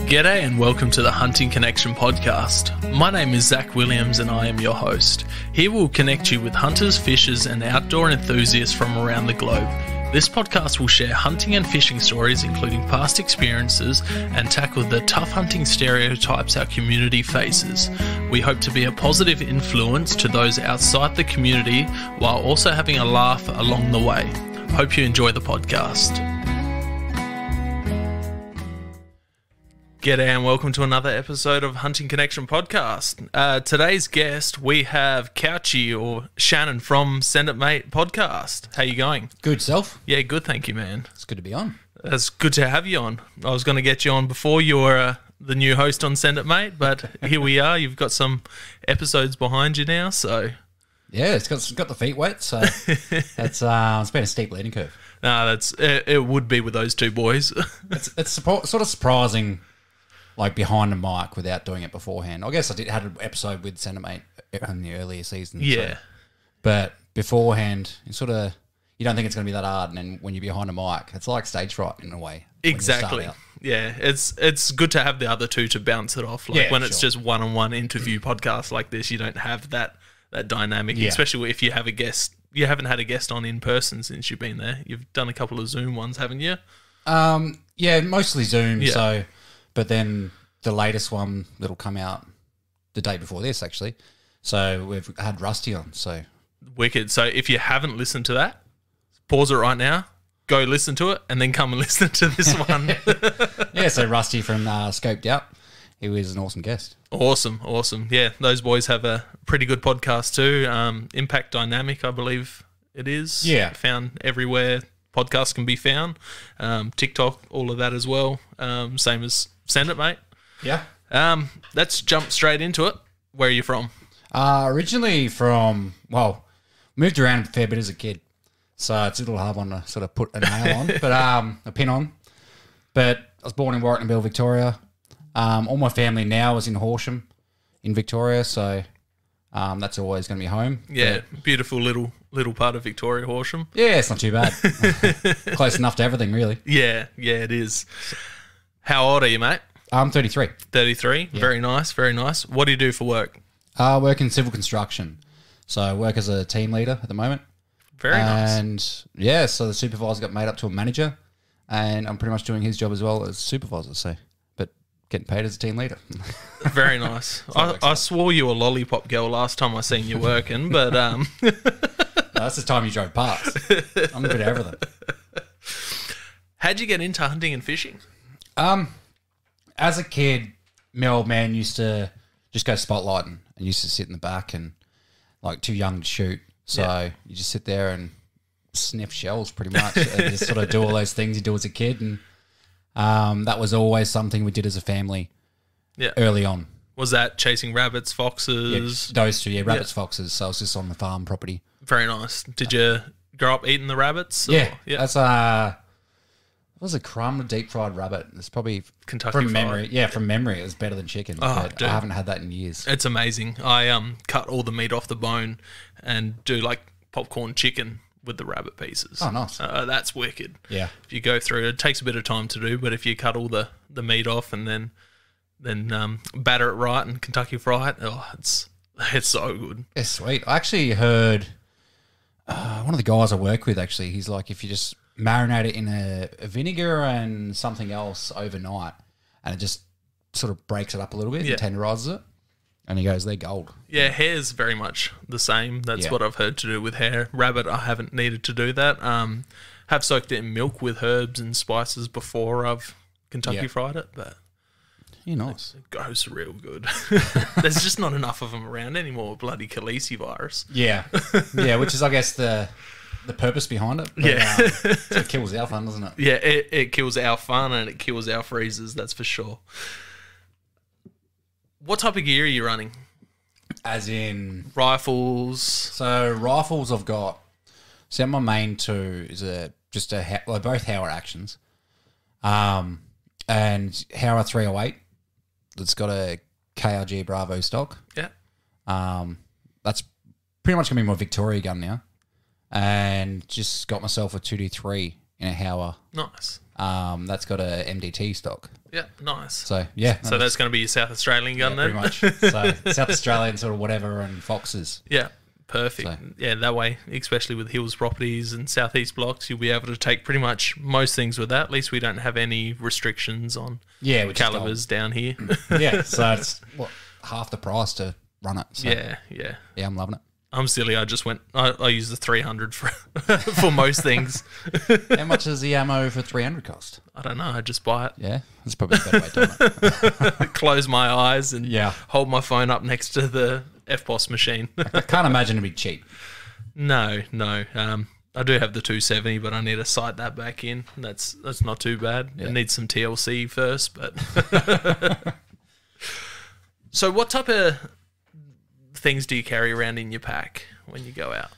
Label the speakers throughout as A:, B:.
A: G'day and welcome to the Hunting Connection podcast. My name is Zach Williams and I am your host. Here we'll connect you with hunters, fishers and outdoor enthusiasts from around the globe. This podcast will share hunting and fishing stories including past experiences and tackle the tough hunting stereotypes our community faces. We hope to be a positive influence to those outside the community while also having a laugh along the way. Hope you enjoy the podcast. G'day and welcome to another episode of Hunting Connection podcast. Today's guest, we have Couchy or Shannon from Send It Mate podcast. How you going?
B: Good, self?
A: Yeah, good, thank you, man.
B: It's good to be on.
A: It's good to have you on. I was going to get you on before you were the new host on Send It Mate, but here we are. You've got some episodes behind you now, so...
B: Yeah, it's got the feet wet, so it's been a steep learning curve.
A: No, it would be with those two boys.
B: It's sort of surprising... like behind the mic without doing it beforehand. I guess had an episode with Send It Mate in the earlier season.
A: Yeah.
B: So. But beforehand, you don't think it's going to be that hard. And then when you're behind a mic, it's like stage fright in a way.
A: Exactly. Yeah. It's good to have the other two to bounce it off. Like when it's just one-on-one interview podcast like this, you don't have that dynamic, especially if you have a guest. You haven't had a guest on in person since you've been there. You've done a couple of Zoom ones, haven't you?
B: Yeah, mostly Zoom.
A: Yeah.
B: So... But then the latest one that'll come out the day before this, actually. So we've had Rusty on. So
A: wicked. So if you haven't listened to that, pause it right now, go listen to it, and then come and listen to this one.
B: Yeah, so Rusty from Scoped Out, he was an awesome guest.
A: Awesome. Yeah, those boys have a pretty good podcast too. Impact Dynamic, I believe it is.
B: Yeah.
A: Found everywhere podcasts can be found. TikTok, all of that as well. Same as Send It Mate.
B: Yeah.
A: Let's jump straight into it. Where are you from?
B: Originally from, moved around a fair bit as a kid. So it's a little hard one to sort of put a nail on, but a pin on. But I was born in Warrington, Victoria. All my family now is in Horsham in Victoria, so that's always going to be home.
A: Yeah, beautiful little part of Victoria, Horsham.
B: Yeah, it's not too bad. Close enough to everything, really.
A: Yeah, it is. How old are you, mate?
B: I'm 33.
A: 33? Yeah. Very nice. What do you do for work?
B: I work in civil construction. So I work as a team leader at the moment.
A: Very nice.
B: And yeah, so the supervisor got made up to a manager and I'm pretty much doing his job as well as supervisor, but getting paid as a team leader.
A: Very nice. I swore you were a lollipop girl last time I seen you working, but...
B: No, that's the time you drove past. I'm a bit of everything.
A: How'd you get into hunting and fishing?
B: As a kid, my old man used to just go spotlighting and used to sit in the back and like too young to shoot. So you just sit there and sniff shells pretty much and just sort of do all those things you do as a kid. And that was always something we did as a family early on.
A: Was that chasing rabbits, foxes?
B: Yeah, those two, rabbits, foxes. So I was just on the farm property.
A: Very nice. Did you grow up eating the rabbits?
B: Yeah. That's it was a crumb deep fried rabbit. It's probably
A: Kentucky
B: from
A: fried.
B: memory. Yeah, from memory, it was better than chicken. But I haven't had that in years.
A: It's amazing. I cut all the meat off the bone and do like popcorn chicken with the rabbit pieces.
B: Oh, nice.
A: That's wicked.
B: Yeah.
A: If you go through it takes a bit of time to do, but if you cut all the meat off and then batter it right and Kentucky fry it, it's so good.
B: It's sweet. I actually heard one of the guys I work with, actually, he's like, if you just marinate it in a vinegar and something else overnight and it just sort of breaks it up a little bit and tenderizes it, and he goes, they're gold.
A: Yeah, hare's very much the same. That's what I've heard to do with hare. Rabbit, I haven't needed to do that. Have soaked it in milk with herbs and spices before I've Kentucky fried it, but...
B: Yeah, nice.
A: It goes real good. There's just not enough of them around anymore. Bloody Couchy virus.
B: Yeah, which is, I guess, the purpose behind it. But, it kills our fun, doesn't it?
A: Yeah, it kills our fun and it kills our freezers, that's for sure. What type of gear are you running?
B: As in...
A: Rifles?
B: So, rifles I've got... So, my main two is both Howard Actions. And Howard 308. That's got a KRG Bravo stock.
A: Yeah.
B: That's pretty much going to be my Victoria gun now. And just got myself a 2D3 in a Howard.
A: Nice.
B: That's got a MDT stock.
A: Yeah, nice.
B: So yeah,
A: So that's going to be your South Australian gun then?
B: pretty much. So South Australian sort of whatever and foxes.
A: Yeah, perfect.
B: So.
A: Yeah, that way, especially with hills properties and southeast blocks, you'll be able to take pretty much most things with that. At least we don't have any restrictions on calibers down here.
B: Yeah, so it's half the price to run it. So.
A: Yeah.
B: Yeah, I'm loving it.
A: I'm silly. I just went. I use the 300 for most things.
B: How much does the ammo for 300 cost?
A: I don't know. I just buy it.
B: Yeah, that's probably a better way to do it.
A: Close my eyes and
B: Yeah.
A: hold my phone up next to the FPOS machine.
B: I can't imagine it'd be cheap.
A: No. I do have the 270, but I need to sight that back in. That's not too bad.
B: Yeah.
A: It needs some TLC first, but. So, what type of things do you carry around in your pack when you go out?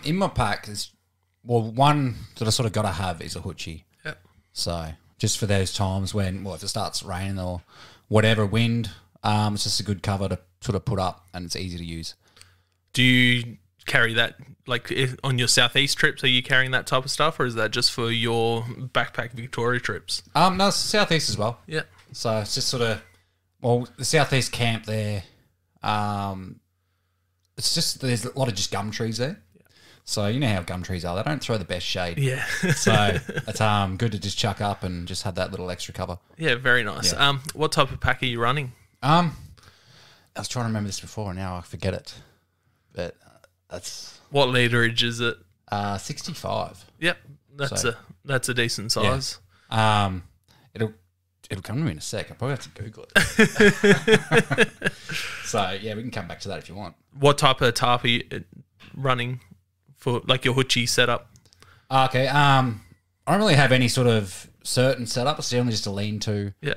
B: In my pack is one that I sort of got to have is a Couchy.
A: Yep.
B: So just for those times when if it starts raining or whatever wind, it's just a good cover to sort of put up and it's easy to use.
A: Do you carry that on your southeast trips? Are you carrying that type of stuff, or is that just for your backpack Victoria trips?
B: No, it's southeast as well.
A: Yeah.
B: So it's just sort of the southeast camp there. It's just there's a lot of just gum trees there. Yeah. So you know how gum trees are; they don't throw the best shade.
A: Yeah.
B: So it's good to just chuck up and just have that little extra cover.
A: Yeah, very nice.
B: Yeah.
A: What type of pack are you running?
B: I was trying to remember this before, and now I forget it. But that's
A: what literage is it?
B: 65.
A: Yep, that's a decent size.
B: Yeah. It'll come to me in a sec. I probably have to Google it. So yeah, we can come back to that if you want.
A: What type of tarp are you running for, like your Couchy setup?
B: Okay. I don't really have any sort of certain setup. It's generally just a lean-to.
A: Yeah.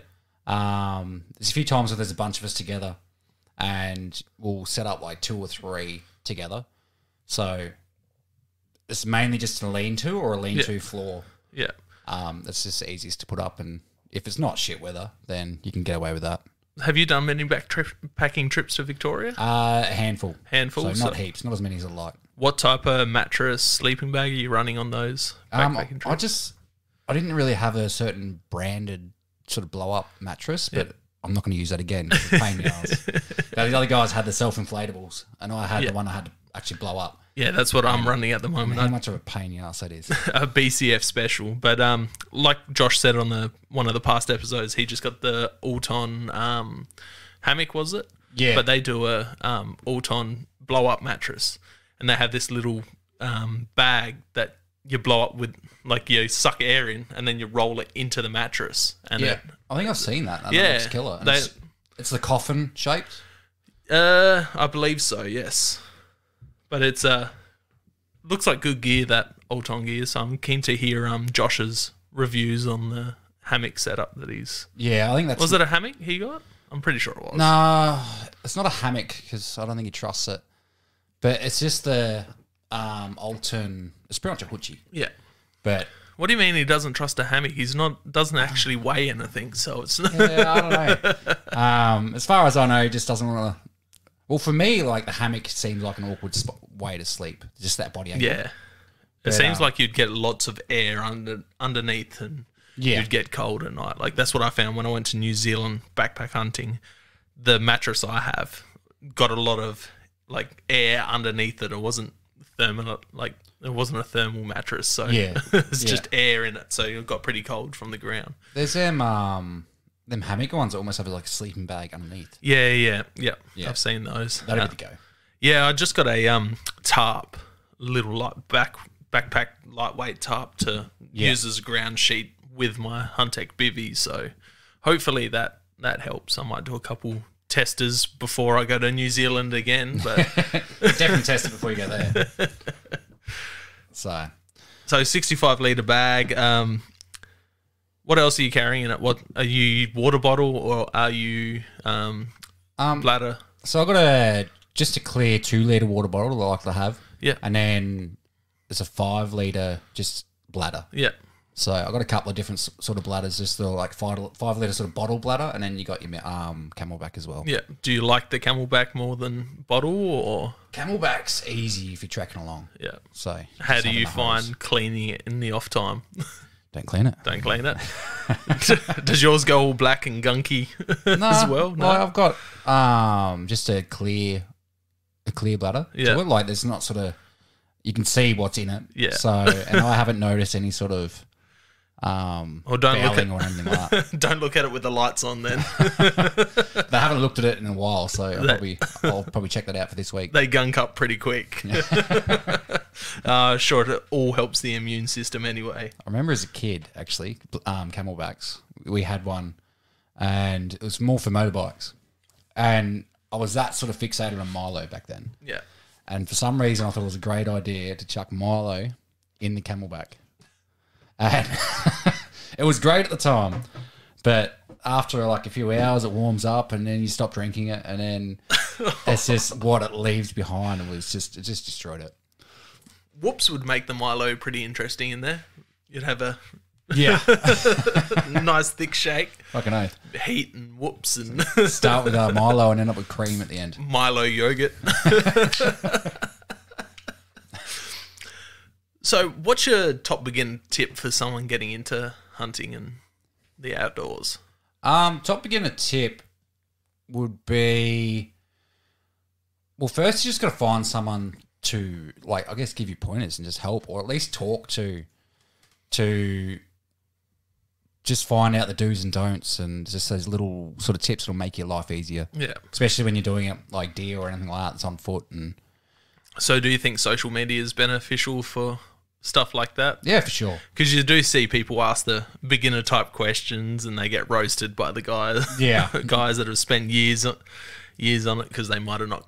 B: There's a few times where there's a bunch of us together, and we'll set up like 2 or 3 together. So it's mainly just a lean-to or a lean-to floor.
A: Yeah.
B: That's just the easiest to put up, and if it's not shit weather, then you can get away with that.
A: Have you done many backpacking trips to Victoria?
B: A handful.
A: Handful?
B: So not heaps, not as many as I'd like.
A: What type of mattress, sleeping bag are you running on those backpacking trips?
B: I didn't really have a certain branded sort of blow-up mattress, but I'm not going to use that again. It's a pain in the ass. The other guys had the self-inflatables, and I had the one I had to actually blow up.
A: Yeah, that's what I'm running at the moment.
B: How much of a pain in the ass that is.
A: A BCF special. But like Josh said on one of the past episodes, he just got the Alton hammock, was it?
B: Yeah.
A: But they do a Alton blow-up mattress, and they have this little bag that you blow up with, like you suck air in, and then you roll it into the mattress. And
B: I think I've seen that. That
A: yeah.
B: looks killer. And it's the coffin shaped?
A: I believe so, yes. But it's looks like good gear, that Alton gear, so I'm keen to hear Josh's reviews on the hammock setup that he's...
B: Yeah, I think that's...
A: Was it a hammock he got? I'm pretty sure it was.
B: No, it's not a hammock because I don't think he trusts it. But it's just the Alton... It's pretty much a Couchy.
A: Yeah.
B: But...
A: What do you mean he doesn't trust a hammock? Doesn't actually weigh anything, so it's...
B: Yeah, I don't know. As far as I know, he just doesn't want to... Well, for me, like the hammock seems like an awkward way to sleep. Just that body angle.
A: Yeah. It seems like you'd get lots of air underneath and you'd get cold at night. Like that's what I found when I went to New Zealand backpack hunting. The mattress I have got a lot of like air underneath it. It wasn't thermal, like it wasn't a thermal mattress. So it's just air in it. So it got pretty cold from the ground.
B: There's them hammock ones that almost have like a sleeping bag underneath.
A: Yeah. I've seen those.
B: That'd be the go.
A: Yeah, I just got a tarp, little backpack lightweight tarp to use as a ground sheet with my Huntec bivvy. So hopefully that helps. I might do a couple testers before I go to New Zealand again. But
B: definitely test it before you go there. So
A: 65 litre bag. What else are you carrying in it? What are you, water bottle or are you bladder?
B: So I've got just a clear 2 litre water bottle that I like to have.
A: Yeah.
B: And then there's a 5 litre just bladder.
A: Yeah.
B: So I've got a couple of different sort of bladders, just the like 5 litre sort of bottle bladder, and then you got your Camelback as well.
A: Yeah. Do you like the Camelback more than bottle or?
B: Camelback's easy if you're trekking along.
A: Yeah.
B: So
A: how do you find cleaning it in the off time?
B: Don't clean it.
A: Don't clean it. Does yours go all black and gunky as well? No,
B: I've got just a clear bladder.
A: Yeah.
B: To it. Like there's not sort of, you can see what's in it.
A: Yeah.
B: So, and I haven't noticed any sort of
A: or don't look
B: fouling or anything like that.
A: Don't look at it with the lights on then.
B: They haven't looked at it in a while, so I'll probably check that out for this week.
A: They gunk up pretty quick. Sure, it all helps the immune system anyway.
B: I remember as a kid, actually, camelbacks. We had one, and it was more for motorbikes. And I was that sort of fixated on Milo back then.
A: Yeah.
B: And for some reason, I thought it was a great idea to chuck Milo in the camelback. And it was great at the time, but after like a few hours, it warms up, and then you stop drinking it, and then it's just what it leaves behind. It just destroyed it.
A: Whoops would make the Milo pretty interesting in there. You'd have a nice thick shake.
B: Fucking oath.
A: Heat and whoops and
B: Start with Milo and end up with cream at the end.
A: Milo yogurt. So, what's your top beginner tip for someone getting into hunting and the outdoors?
B: Top beginner tip would be, well, first you just got to find someone to, like, I guess give you pointers and just help, or at least talk to just find out the do's and don'ts and just those little sort of tips that'll make your life easier.
A: Yeah.
B: Especially when you're doing it like deer or anything like that that's on foot. And
A: so do you think social media is beneficial for stuff like that?
B: yeah, for sure.
A: Because you do see people ask the beginner type questions and they get roasted by the guys.
B: Yeah.
A: Guys that have spent years on it because they might have not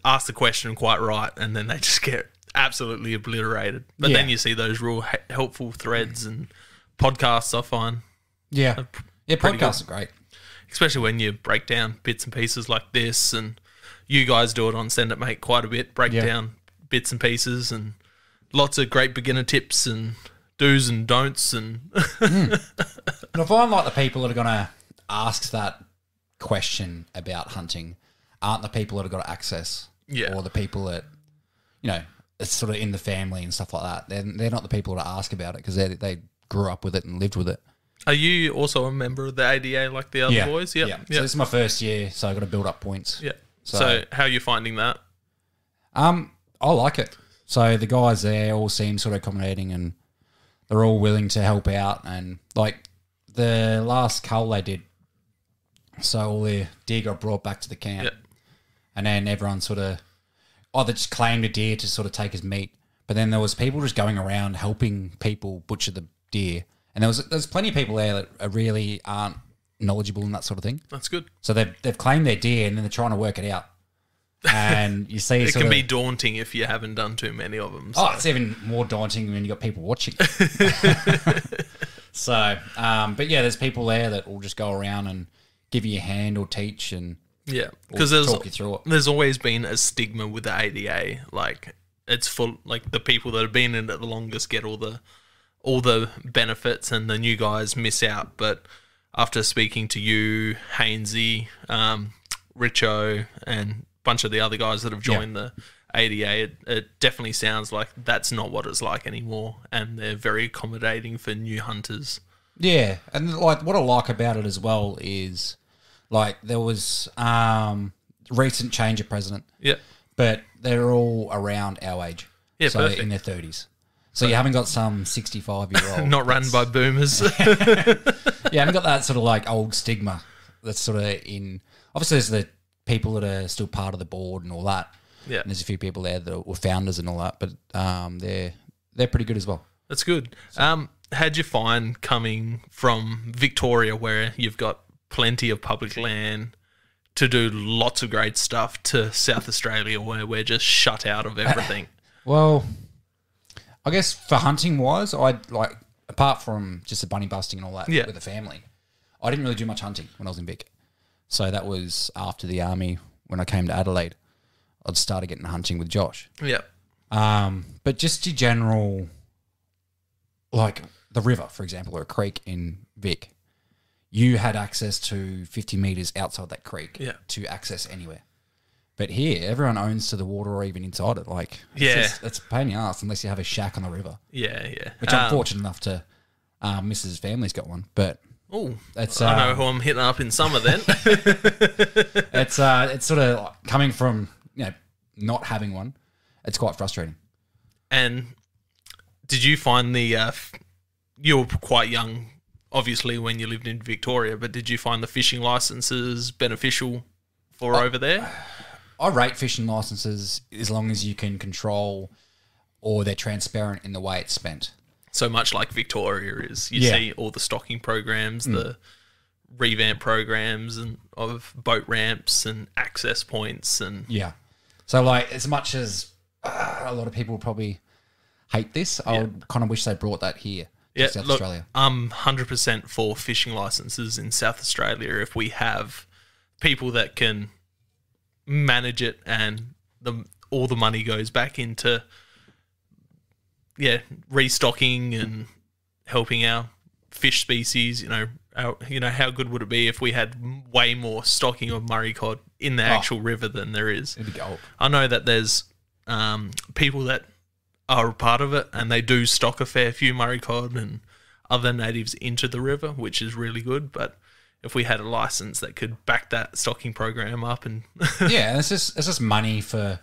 A: asked the question quite right, and then they just get absolutely obliterated. But then you see those real helpful threads and podcasts, I find.
B: Yeah. Yeah,
A: pretty
B: podcasts are great.
A: Especially when you break down bits and pieces like this, and you guys do it on Send It Mate quite a bit, break down bits and pieces, and lots of great beginner tips and do's and don'ts. And
B: And I find like the people that are going to ask that question about hunting aren't the people that have got access, or the people that, you know, it's sort of in the family and stuff like that. They're not the people that ask about it because they grew up with it and lived with it.
A: Are you also a member of the ADA like the other boys? Yep.
B: Yeah. So this is my first year, so I've got to build up points.
A: Yeah. So how are you finding that?
B: I like it. So the guys there all seem sort of accommodating, and they're all willing to help out. And like the last cull they did, so all the deer got brought back to the camp, and then everyone sort of either just claimed a deer to sort of take as meat, but then there was people just going around helping people butcher the deer, and there's plenty of people there that really aren't knowledgeable in that sort of thing.
A: That's good.
B: So they've claimed their deer, and then they're trying to work it out. And you see,
A: it can be daunting if you haven't done too many of them. So.
B: Oh, it's even more daunting when you got people watching. So, but yeah, there's people there that will just go around and give you a hand or teach and
A: because
B: talk you through it.
A: There's always been a stigma with the ADA. Like it's full. Like the people that have been in it the longest get all the benefits, and the new guys miss out. But after speaking to you, Hainsey, Richo, and bunch of the other guys that have joined the ADA, it definitely sounds like that's not what it's like anymore, and they're very accommodating for new hunters.
B: Yeah, and like what I like about it as well is like there was recent change of president.
A: Yeah.
B: But they're all around our age.
A: Yeah,
B: so
A: perfect.
B: in their 30s. So you haven't got some 65-year-old.
A: Not run by boomers.
B: You haven't got that sort of like old stigma that's sort of in... Obviously, there's the people that are still part of the board and all that.
A: Yeah.
B: And there's a few people there that were founders and all that, but they're pretty good as well.
A: That's good. How'd you find coming from Victoria, where you've got plenty of public land to do lots of great stuff, to South Australia, where we're just shut out of everything?
B: Well, I guess for hunting wise, apart from just the bunny busting and all that with the family, I didn't really do much hunting when I was in Vic. So that was after the army. When I came to Adelaide, I'd started getting hunting with Josh.
A: Yeah.
B: But just your general, like the river, for example, or a creek in Vic, you had access to 50 metres outside that creek to access anywhere. But here, everyone owns to the water or even inside it. Like, it's a pain in the ass unless you have a shack on the river.
A: Yeah, yeah.
B: Which I'm fortunate enough to. Mrs. Family's got one, but
A: it's I know who I'm hitting up in summer. Then
B: it's sort of like coming from not having one. It's quite frustrating.
A: And did you find you were quite young, obviously, when you lived in Victoria, but did you find the fishing licenses beneficial for over there?
B: I rate fishing licenses as long as you can control or they're transparent in the way it's spent. So
A: much like Victoria is. You see all the stocking programs, the revamp programs and of boat ramps and access points. And
B: so like as much as a lot of people probably hate this, I would kind of wish they brought that here to South Australia.
A: I'm 100% for fishing licenses in South Australia if we have people that can manage it and all the money goes back into restocking and helping our fish species. How good would it be if we had way more stocking of Murray cod in the actual river than there is?
B: It'd be gold.
A: I know that there's people that are a part of it and they do stock a fair few Murray cod and other natives into the river, which is really good. But if we had a license that could back that stocking program up and
B: it's just money to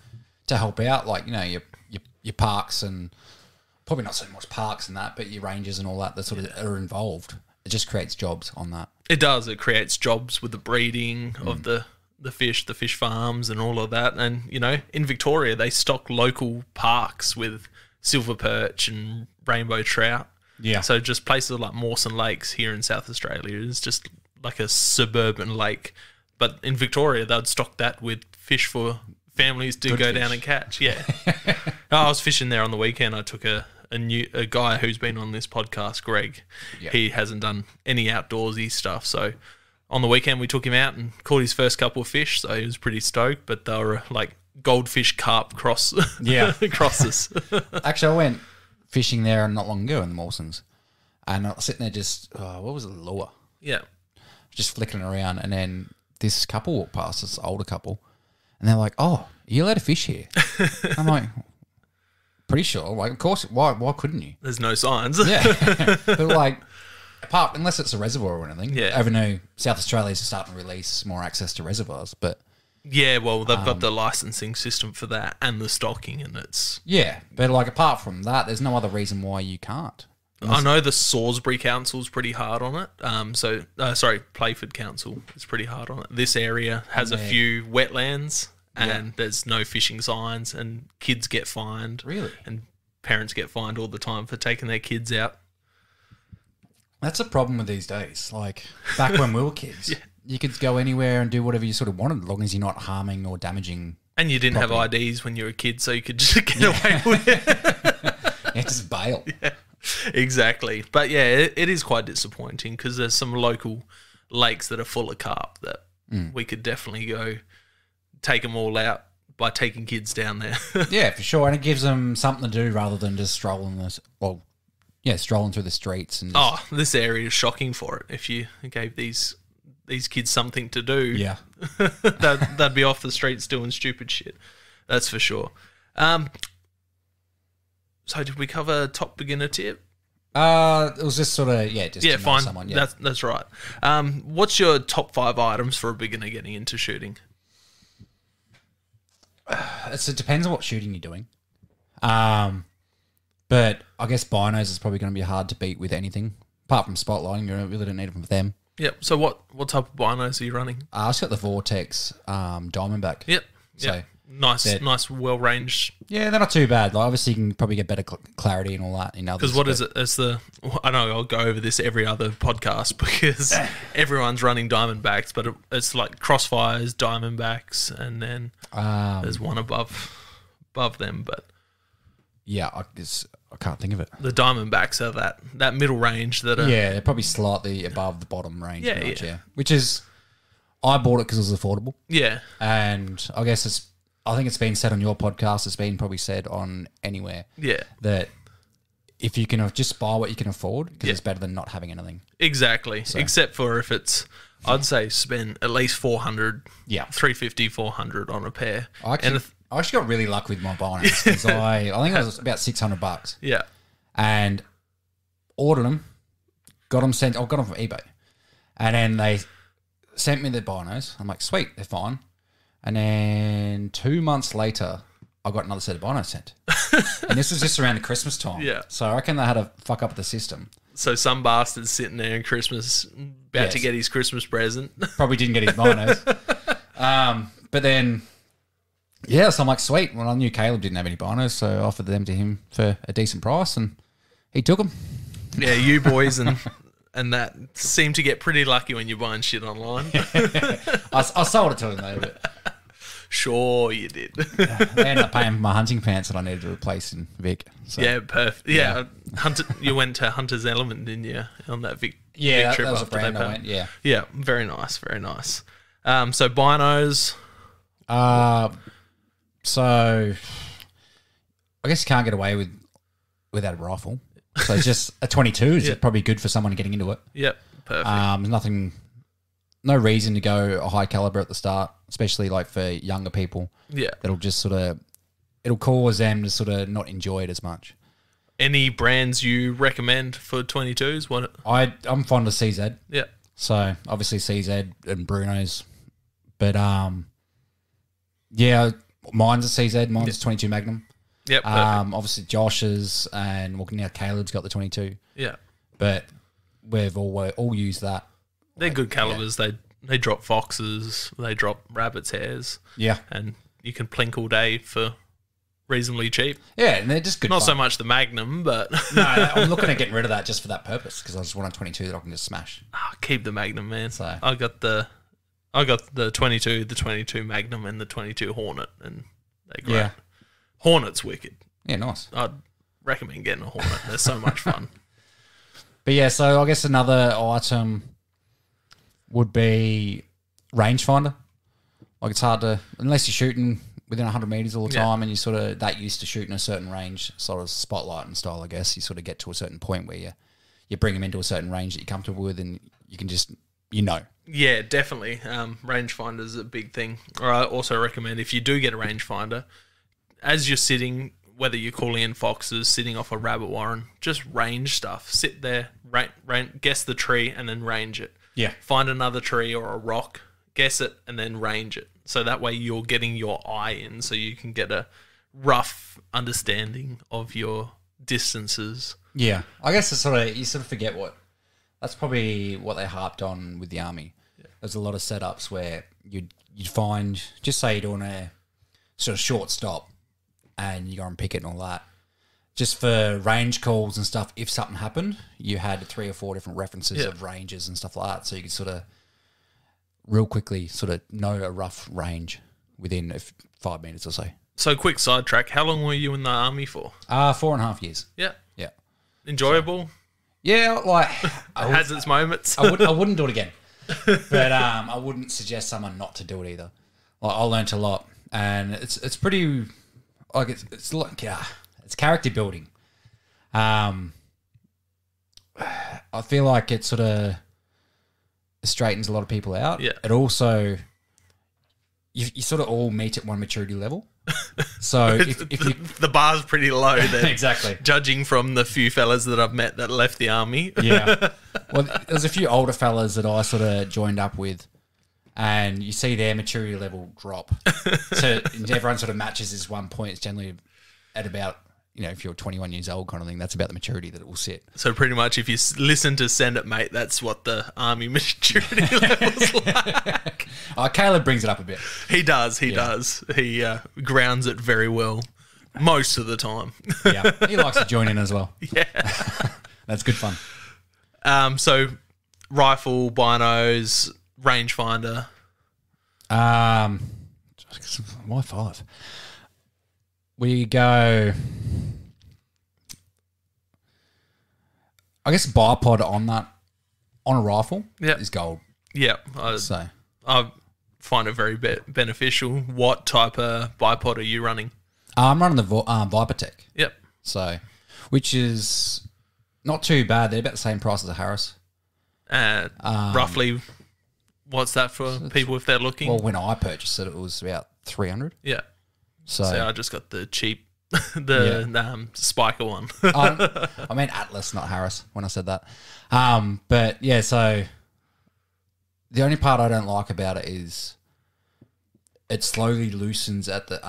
B: help out, like your parks and. Probably not so much parks and that, but your rangers and all that sort of are involved. It just creates jobs on that.
A: It does. It creates jobs with the breeding of the fish farms and all of that. And, in Victoria, they stock local parks with silver perch and rainbow trout.
B: Yeah.
A: So just places like Mawson Lakes here in South Australia is just like a suburban lake. But in Victoria, they'd stock that with fish for families to go down and catch. Yeah. I was fishing there on the weekend. I took a guy who's been on this podcast, Greg. Yep. He hasn't done any outdoorsy stuff. So on the weekend, we took him out and caught his first couple of fish. So he was pretty stoked, but they were like goldfish carp crosses.
B: Actually, I went fishing there not long ago in the Mawsons. And I was sitting there just, what was it, lure?
A: Yeah.
B: Just flicking around. And then this couple walked past, this older couple. And they're like, "Oh, are you allowed to fish here?" I'm like, "Pretty sure." Like, of course. Why couldn't you?
A: There's no signs.
B: Yeah, but like, unless it's a reservoir or anything.
A: Yeah.
B: I even know South Australia's starting to release more access to reservoirs, but
A: yeah, well, they've got the licensing system for that and the stocking, and it's
B: but like apart from that, there's no other reason why you can't.
A: I know the Salisbury Council's pretty hard on it. Playford Council is pretty hard on it. This area has a few wetlands and there's no fishing signs and kids get fined.
B: Really?
A: And parents get fined all the time for taking their kids out.
B: That's a problem with these days. Like back when we were kids, you could go anywhere and do whatever you sort of wanted as long as you're not harming or damaging.
A: And you didn't have IDs when you were a kid, so you could just get away with it.
B: Just bail.
A: Yeah. Exactly. But yeah, it is quite disappointing because there's some local lakes that are full of carp that we could definitely go take them all out by taking kids down there.
B: Yeah, for sure. And it gives them something to do rather than just strolling strolling through the streets. And
A: this area is shocking for it. If you gave these kids something to do, they'd be off the streets doing stupid shit. That's for sure. So did we cover top beginner tip?
B: It was just sort of to
A: fine.
B: Someone,
A: That's right. What's your top 5 items for a beginner getting into shooting?
B: It depends on what shooting you're doing. But I guess binos is probably going to be hard to beat with anything apart from spotlighting. You really don't need them for them.
A: Yep. So what type of binos are you running?
B: I just got the Vortex Diamondback.
A: Yep.
B: So
A: nice, well ranged.
B: Yeah, they're not too bad. Like, obviously, you can probably get better clarity and all that in others.
A: Because what is it? It's I know I'll go over this every other podcast because everyone's running Diamondbacks, but it's like Crossfires, Diamondbacks, and then there's one above them. But
B: yeah, I can't think of it.
A: The Diamondbacks are that middle range that are
B: they're probably slightly above the bottom range. Yeah. Which is, I bought it because it was affordable.
A: Yeah,
B: and I guess I think it's been said on your podcast. It's been probably said on anywhere.
A: Yeah,
B: that if you can just buy what you can afford, because it's better than not having anything.
A: Exactly. So. Except for if it's I'd say spend at least 400,
B: Yeah.
A: 350, 400 on a pair.
B: I actually got really lucky with my binos because I think it was about $600,
A: Yeah.
B: and ordered them, got them sent. I got them from eBay, and then they sent me the binos. I'm like, sweet, they're fine. And then 2 months later, I got another set of binos sent, and this was just around the Christmas time.
A: Yeah.
B: So I reckon they had to fuck up the system.
A: So some bastard's sitting there in Christmas, about to get his Christmas present.
B: Probably didn't get his binos. But then, yeah, so I'm like, sweet. Well, I knew Caleb didn't have any binos, so I offered them to him for a decent price, and he took them.
A: Yeah, you boys and that seem to get pretty lucky when you're buying shit online.
B: I sold it to him, though. But
A: Sure you did.
B: I ended up paying for my hunting pants that I needed to replace in Vic. So.
A: Yeah, perfect. Yeah, you went to Hunter's Element, didn't you, on that Vic
B: Yeah,
A: trip
B: that was a
A: after they
B: brand I
A: paid?
B: went, yeah.
A: Yeah, very nice, very nice. So binos,
B: So I guess you can't get away without a rifle. So it's just a 22 is probably good for someone getting into it.
A: yep, perfect.
B: There's no reason to go a high caliber at the start, especially like for younger people.
A: Yeah.
B: That'll just it'll cause them to sort of not enjoy it as much.
A: Any brands you recommend for 22s?
B: I'm fond of CZ.
A: Yeah.
B: So obviously CZ and Bruno's, but yeah, mine's a CZ. Mine's a 22 Magnum.
A: Yep. Perfect.
B: Obviously Josh's and now Caleb's got the 22.
A: Yeah.
B: But we've all used that.
A: They're good calibers. Yeah. They drop foxes. They drop rabbits' hairs.
B: Yeah.
A: And you can plink all day for reasonably cheap.
B: Yeah, and they're just good.
A: Not
B: fun.
A: so much the Magnum, but
B: no, I'm looking at getting rid of that just for that purpose because I just want a 22 that I can just smash.
A: Keep the Magnum, man.
B: So
A: I got the 22, the 22 Magnum, and the 22 Hornet, and they're great.
B: Yeah.
A: Hornet's wicked.
B: Yeah, nice.
A: I'd recommend getting a Hornet. They're so much fun.
B: But yeah, so I guess another item would be rangefinder. Like it's hard to, unless you're shooting within 100 metres all the time and you're sort of that used to shooting a certain range, sort of spotlight and style, I guess. You sort of get to a certain point where you bring them into a certain range that you're comfortable with and you can just,
A: Yeah, definitely. Rangefinder's a big thing. Or I also recommend if you do get a rangefinder, as you're sitting, whether you're calling in foxes, sitting off a rabbit warren, just range stuff. Sit there, guess the tree and then range it.
B: Yeah.
A: Find another tree or a rock, guess it, and then range it. So that way you're getting your eye in so you can get a rough understanding of your distances.
B: Yeah. I guess you sort of forget that's probably what they harped on with the army. Yeah. There's a lot of setups where you'd find, just say you're doing a sort of short stop and you go and pick it and all that. Just for range calls and stuff, if something happened, you had 3 or 4 different references of ranges and stuff like that. So you could sort of real quickly sort of know a rough range within 5 minutes or so.
A: So quick sidetrack, how long were you in the army for?
B: 4.5 years.
A: Yeah.
B: Yeah.
A: Enjoyable?
B: Yeah, like...
A: It has its moments.
B: I wouldn't do it again. But I wouldn't suggest someone not to do it either. Like, I learnt a lot. And it's pretty... Like, it's like... Yeah. It's character building. I feel like it sort of straightens a lot of people out.
A: Yeah.
B: It also, you sort of all meet at one maturity level. So if you...
A: The bar's pretty low then.
B: Exactly.
A: Judging from the few fellas that I've met that left the army.
B: Yeah. Well, there's a few older fellas that I sort of joined up with and you see their maturity level drop. So everyone sort of matches this one point. It's generally at about... if you're 21 years old kind of thing, that's about the maturity that it will sit.
A: So pretty much if you listen to Send It Mate, that's what the army maturity level's like.
B: Caleb brings it up a bit.
A: He does. He grounds it very well most of the time.
B: Yeah, he likes to join in as well.
A: Yeah.
B: That's good fun.
A: So rifle, binos, rangefinder.
B: Why 5? We go... I guess bipod on a rifle is gold.
A: Yeah. I find it very beneficial. What type of bipod are you running?
B: I'm running the Vipertech.
A: Yep.
B: So, which is not too bad. They're about the same price as a Harris.
A: Roughly What's that for people if they're looking?
B: Well, when I purchased it, it was about 300.
A: Yeah.
B: So
A: I just got the cheap, the Spiker one.
B: I meant Atlas, not Harris, when I said that. But yeah, so the only part I don't like about it is it slowly loosens at the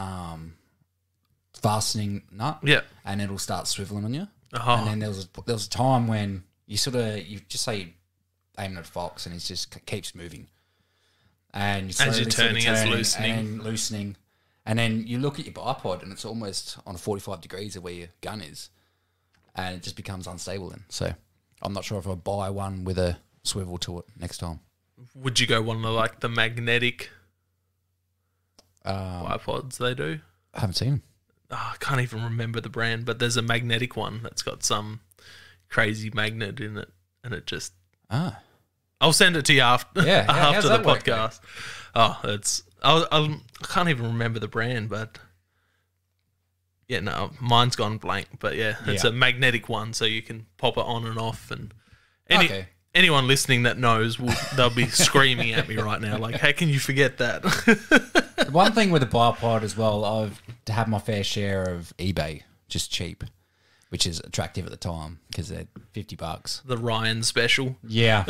B: fastening nut.
A: Yeah.
B: And it'll start swiveling on you.
A: Oh.
B: And then there was a time when you just say aiming at a fox and it just keeps moving. And you
A: as you're turning, it's loosening.
B: And then loosening. And then you look at your bipod and it's almost on 45 degrees of where your gun is. And it just becomes unstable then. So I'm not sure if I'll buy one with a swivel to it next time.
A: Would you go one of like the magnetic bipods they do?
B: I haven't seen them.
A: Oh, I can't even remember the brand, but there's a magnetic one that's got some crazy magnet in it. And it just... I'll send it to you after, after the podcast. I can't even remember the brand, but yeah, no, mine's gone blank. But yeah, it's a magnetic one, so you can pop it on and off. And anyone listening that knows, they'll be screaming at me right now, like, how can you forget that?
B: One thing with the bipod as well, I've had my fair share of eBay, just cheap, which is attractive at the time because they're $50.
A: The Ryan special.
B: Yeah.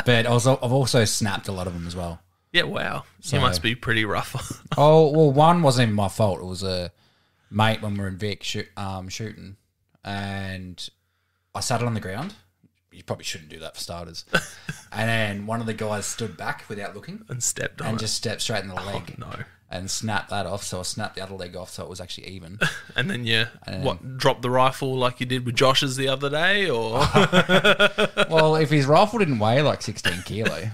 B: But I've also snapped a lot of them as well.
A: Yeah, wow. So, you must be pretty rough.
B: Oh, well, one wasn't even my fault. It was a mate when we were in Vic shooting, and I sat it on the ground. You probably shouldn't do that for starters. And then one of the guys stood back without looking.
A: And stepped on
B: and
A: it.
B: just stepped straight in the leg.
A: Oh, no.
B: And snapped that off. So I snapped the other leg off so it was actually even.
A: And then dropped the rifle like you did with Josh's the other day? Or
B: Well, if his rifle didn't weigh like 16 kilo,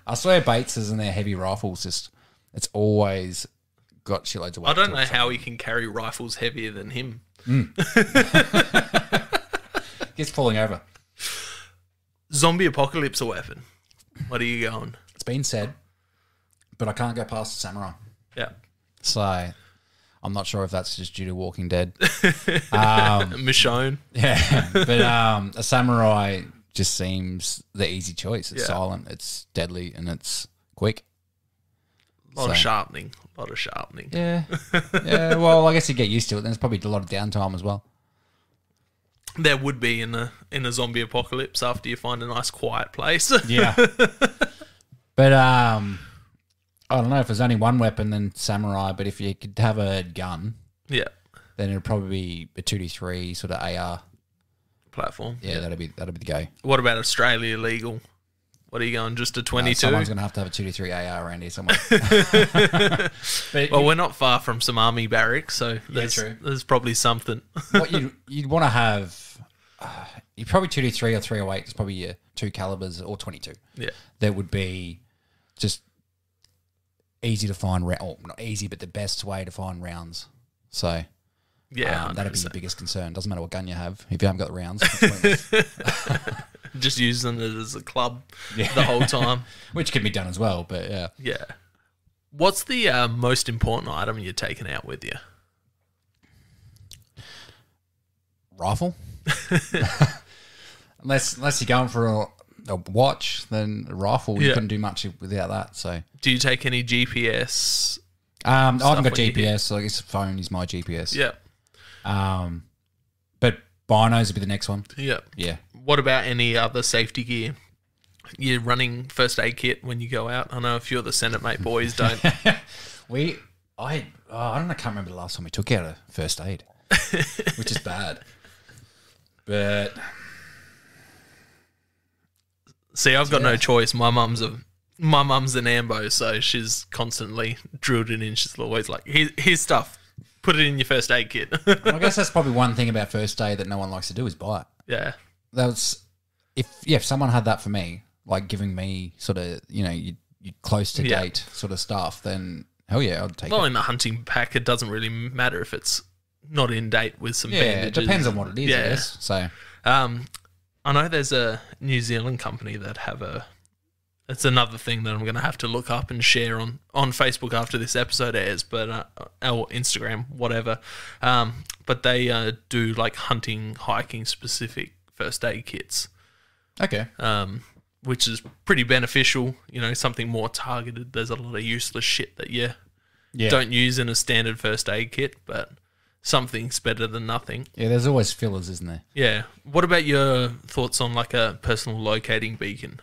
B: I swear Bates's and their heavy rifles it's always got shitloads of weight.
A: I don't know how he can carry rifles heavier than him.
B: Gets falling over.
A: Zombie apocalypse a weapon. What are you going?
B: It's been said, but I can't go past the samurai.
A: Yeah.
B: So I'm not sure if that's just due to Walking Dead.
A: Michonne.
B: Yeah. But a samurai just seems the easy choice. It's silent, it's deadly, and it's quick.
A: A lot of sharpening.
B: Yeah. Yeah, well, I guess you get used to it. There's probably a lot of downtime as well.
A: There would be in a zombie apocalypse after you find a nice quiet place.
B: Yeah. But I don't know if there's only one weapon, then samurai. But if you could have a gun, then it'd probably be a 2D3 sort of AR
A: platform.
B: Yeah, that'd be the go.
A: What about Australia legal? What are you going? Just a 22?
B: Someone's going to have a 2D3 AR around here somewhere.
A: Well, we're not far from some army barracks, so there's probably something.
B: What you'd want to have, you probably 2D3 or 308 is probably your 2 calibers or 22.
A: Yeah,
B: that would be just easy to find. Not easy, but the best way to find rounds. So
A: yeah,
B: that'd be your biggest concern. Doesn't matter what gun you have if you haven't got the rounds. It's
A: just using it as a club the whole time,
B: which can be done as well. But
A: yeah. What's the most important item you're taking out with you?
B: Rifle. unless you're going for a watch, then a rifle. You couldn't do much without that. So,
A: do you take any GPS?
B: I haven't got GPS, so I guess phone is my GPS.
A: Yeah.
B: But binos would be the next one.
A: Yeah.
B: Yeah.
A: What about any other safety gear? You're running first aid kit when you go out. I know a few of the Senate Mate boys don't.
B: I don't know. I can't remember the last time we took out a first aid, which is bad. But
A: see, I've got no choice. My mum's an ambo, so she's constantly drilled it in. She's always like, "Here's stuff. Put it in your first aid kit."
B: I guess that's probably one thing about first aid that no one likes to do is buy it.
A: Yeah,
B: if someone had that for me, like giving me sort of you close to date sort of stuff, then hell yeah, I'd take it.
A: Well, in the hunting pack, it doesn't really matter if it's not in date with some bandages.
B: It depends on what it is, I guess. So,
A: I know there's a New Zealand company that have it's another thing that I'm going to have to look up and share on Facebook after this episode airs, but or Instagram, whatever. But they do like hunting, hiking specific first aid kits.
B: Okay.
A: which is pretty beneficial. You know, something more targeted. There's a lot of useless shit that you don't use in a standard first aid kit, but something's better than nothing.
B: Yeah, there's always fillers, isn't there?
A: Yeah. What about your thoughts on like a personal locating beacon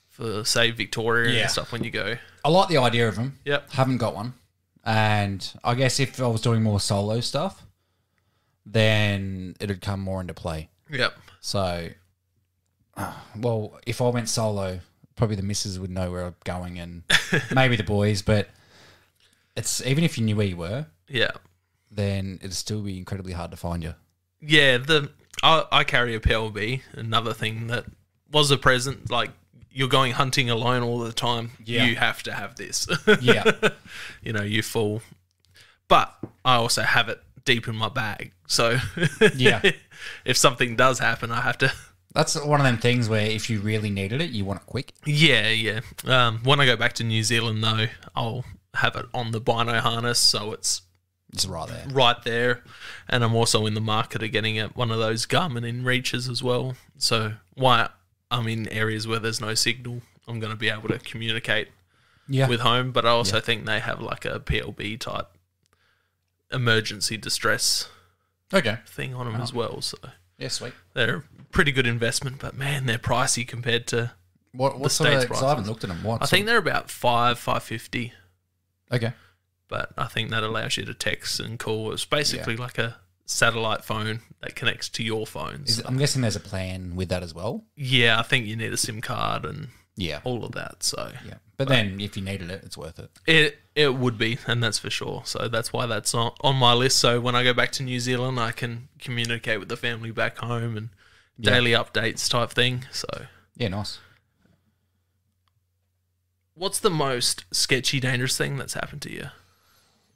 A: for, say, Victoria and stuff when you go?
B: I like the idea of them.
A: Yep.
B: Haven't got one. And I guess if I was doing more solo stuff, then it'd come more into play.
A: Yep.
B: So, well, if I went solo, probably the missus would know where I'm going and maybe the boys, but it's even if you knew where you were, then it'd still be incredibly hard to find you.
A: Yeah, I carry a PLB, another thing that was a present, like you're going hunting alone all the time, you have to have this. You know, you fall. But I also have it deep in my bag. So if something does happen, I have to...
B: That's one of them things where if you really needed it, you want it quick.
A: Yeah. When I go back to New Zealand, though, I'll have it on the bino harness, so it's right there. And I'm also in the market of getting one of those Garmin in reaches as well. So while I'm in areas where there's no signal, I'm going to be able to communicate with home. But I also think they have like a PLB type emergency distress thing on them as well. So
B: yeah, sweet.
A: They're a pretty good investment, but man, they're pricey compared to
B: what sort of, because I haven't looked at them.
A: I think they're about $550.
B: Okay.
A: But I think that allows you to text and call. It's basically like a satellite phone that connects to your phone.
B: I'm guessing there's a plan with that as well.
A: Yeah, I think you need a SIM card and all of that. So
B: but then if you needed it, it's worth it.
A: It would be, and that's for sure. So that's why that's on my list. So when I go back to New Zealand, I can communicate with the family back home and daily updates type thing. So
B: yeah, nice.
A: What's the most sketchy, dangerous thing that's happened to you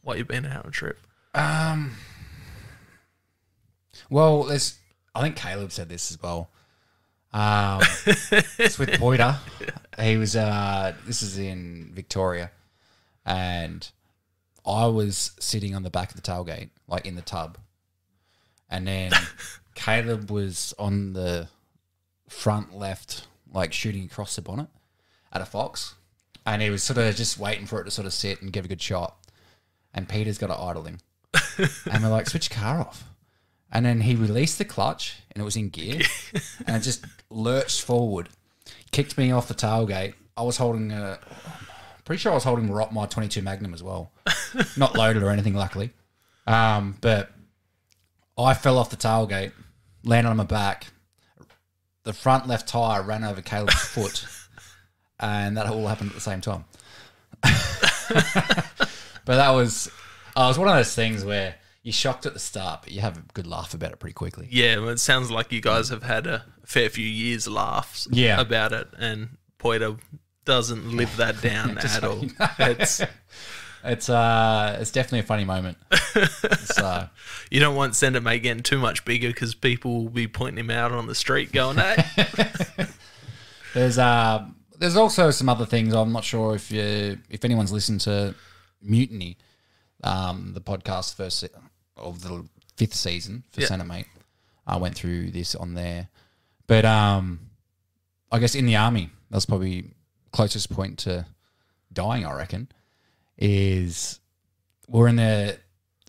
A: while you've been out on a trip?
B: Well, I think Caleb said this as well. It's with Poiter. He was, this is in Victoria, and I was sitting on the back of the tailgate, like in the tub, and then Caleb was on the front left, like shooting across the bonnet at a fox, and he was sort of just waiting for it to sort of sit and give a good shot, and Peter's got it idling, and we're like, switch your car off. And then he released the clutch, and it was in gear, and it just lurched forward, kicked me off the tailgate. I was holding pretty sure I was holding my 22 Magnum as well, not loaded or anything, luckily. But I fell off the tailgate, landed on my back. The front left tire ran over Caleb's foot, and that all happened at the same time. But it was one of those things where you're shocked at the start, but you have a good laugh about it pretty quickly. Yeah,
A: well, it sounds like you guys have had a fair few years laughs about it, and Poiter doesn't live that down at all.
B: It's definitely a funny moment.
A: You don't want Send It Mate getting too much bigger because people will be pointing him out on the street going, hey.
B: There's also some other things. I'm not sure if anyone's listened to Mutiny, the podcast of the 5th season for Send It Mate. I went through this on there. But I guess in the army, that's probably closest point to dying, I reckon, is we're in the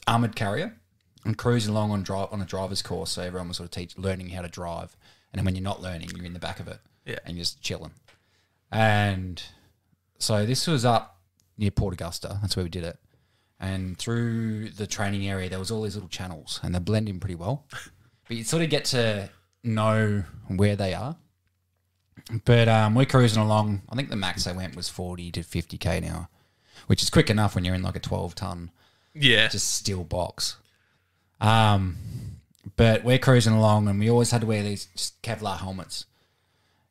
B: armoured carrier and cruising along on a driver's course, so everyone was sort of learning how to drive. And then when you're not learning, you're in the back of it and you're just chilling. And so this was up near Port Augusta. That's where we did it. And through the training area, there was all these little channels, and they blend in pretty well. But you sort of get to know where they are. But we're cruising along. I think the max they went was 40 to 50k an hour, which is quick enough when you're in like a 12-ton just steel box. But we're cruising along, and we always had to wear these Kevlar helmets.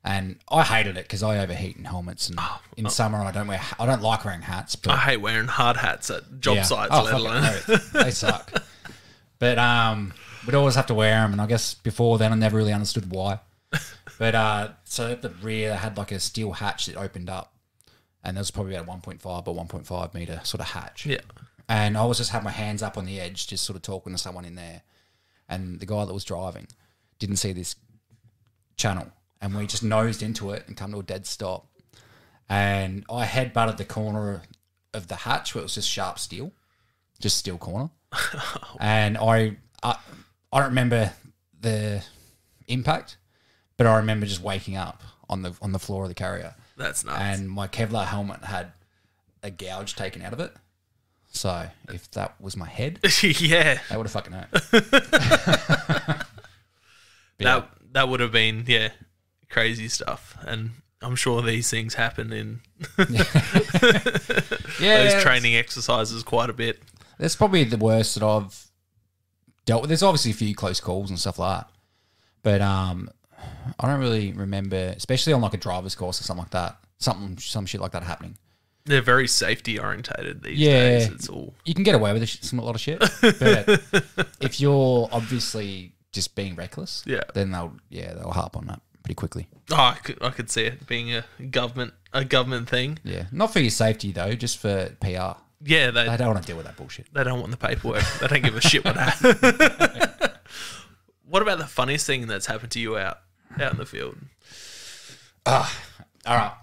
B: And I hated it because I overheat in helmets, and in summer I don't like wearing hats. But
A: I hate wearing hard hats at job sites, let alone.
B: They suck. But we'd always have to wear them, and I guess before then I never really understood why. But so at the rear they had like a steel hatch that opened up, and there was probably about a 1.5 by 1.5 metre sort of hatch.
A: Yeah.
B: And I was just having my hands up on the edge, just sort of talking to someone in there, and the guy that was driving didn't see this channel. and we just nosed into it and come to a dead stop. And I headbutted the corner of the hatch where it was just sharp steel, just steel corner. And I don't remember the impact, but I remember just waking up on the floor of the carrier.
A: That's nuts.
B: And my Kevlar helmet had a gouge taken out of it. So if that was my head,
A: yeah,
B: that would have fucking hurt.
A: That would have been, crazy stuff. And I'm sure these things happen in those training exercises quite a bit.
B: That's probably the worst that I've dealt with. There's obviously a few close calls and stuff like that. But I don't really remember, especially on like a driver's course or something like that, some shit like that happening.
A: They're very safety orientated these days. It's all
B: you can get away with a lot of shit. But if you're obviously just being reckless, then they'll harp on that pretty quickly.
A: Oh, I could see it being a government thing.
B: Yeah, not for your safety though, just for PR.
A: Yeah,
B: they don't want to deal with that bullshit.
A: They don't want the paperwork. They don't give a shit what that. What about the funniest thing that's happened to you out in the field?
B: All right.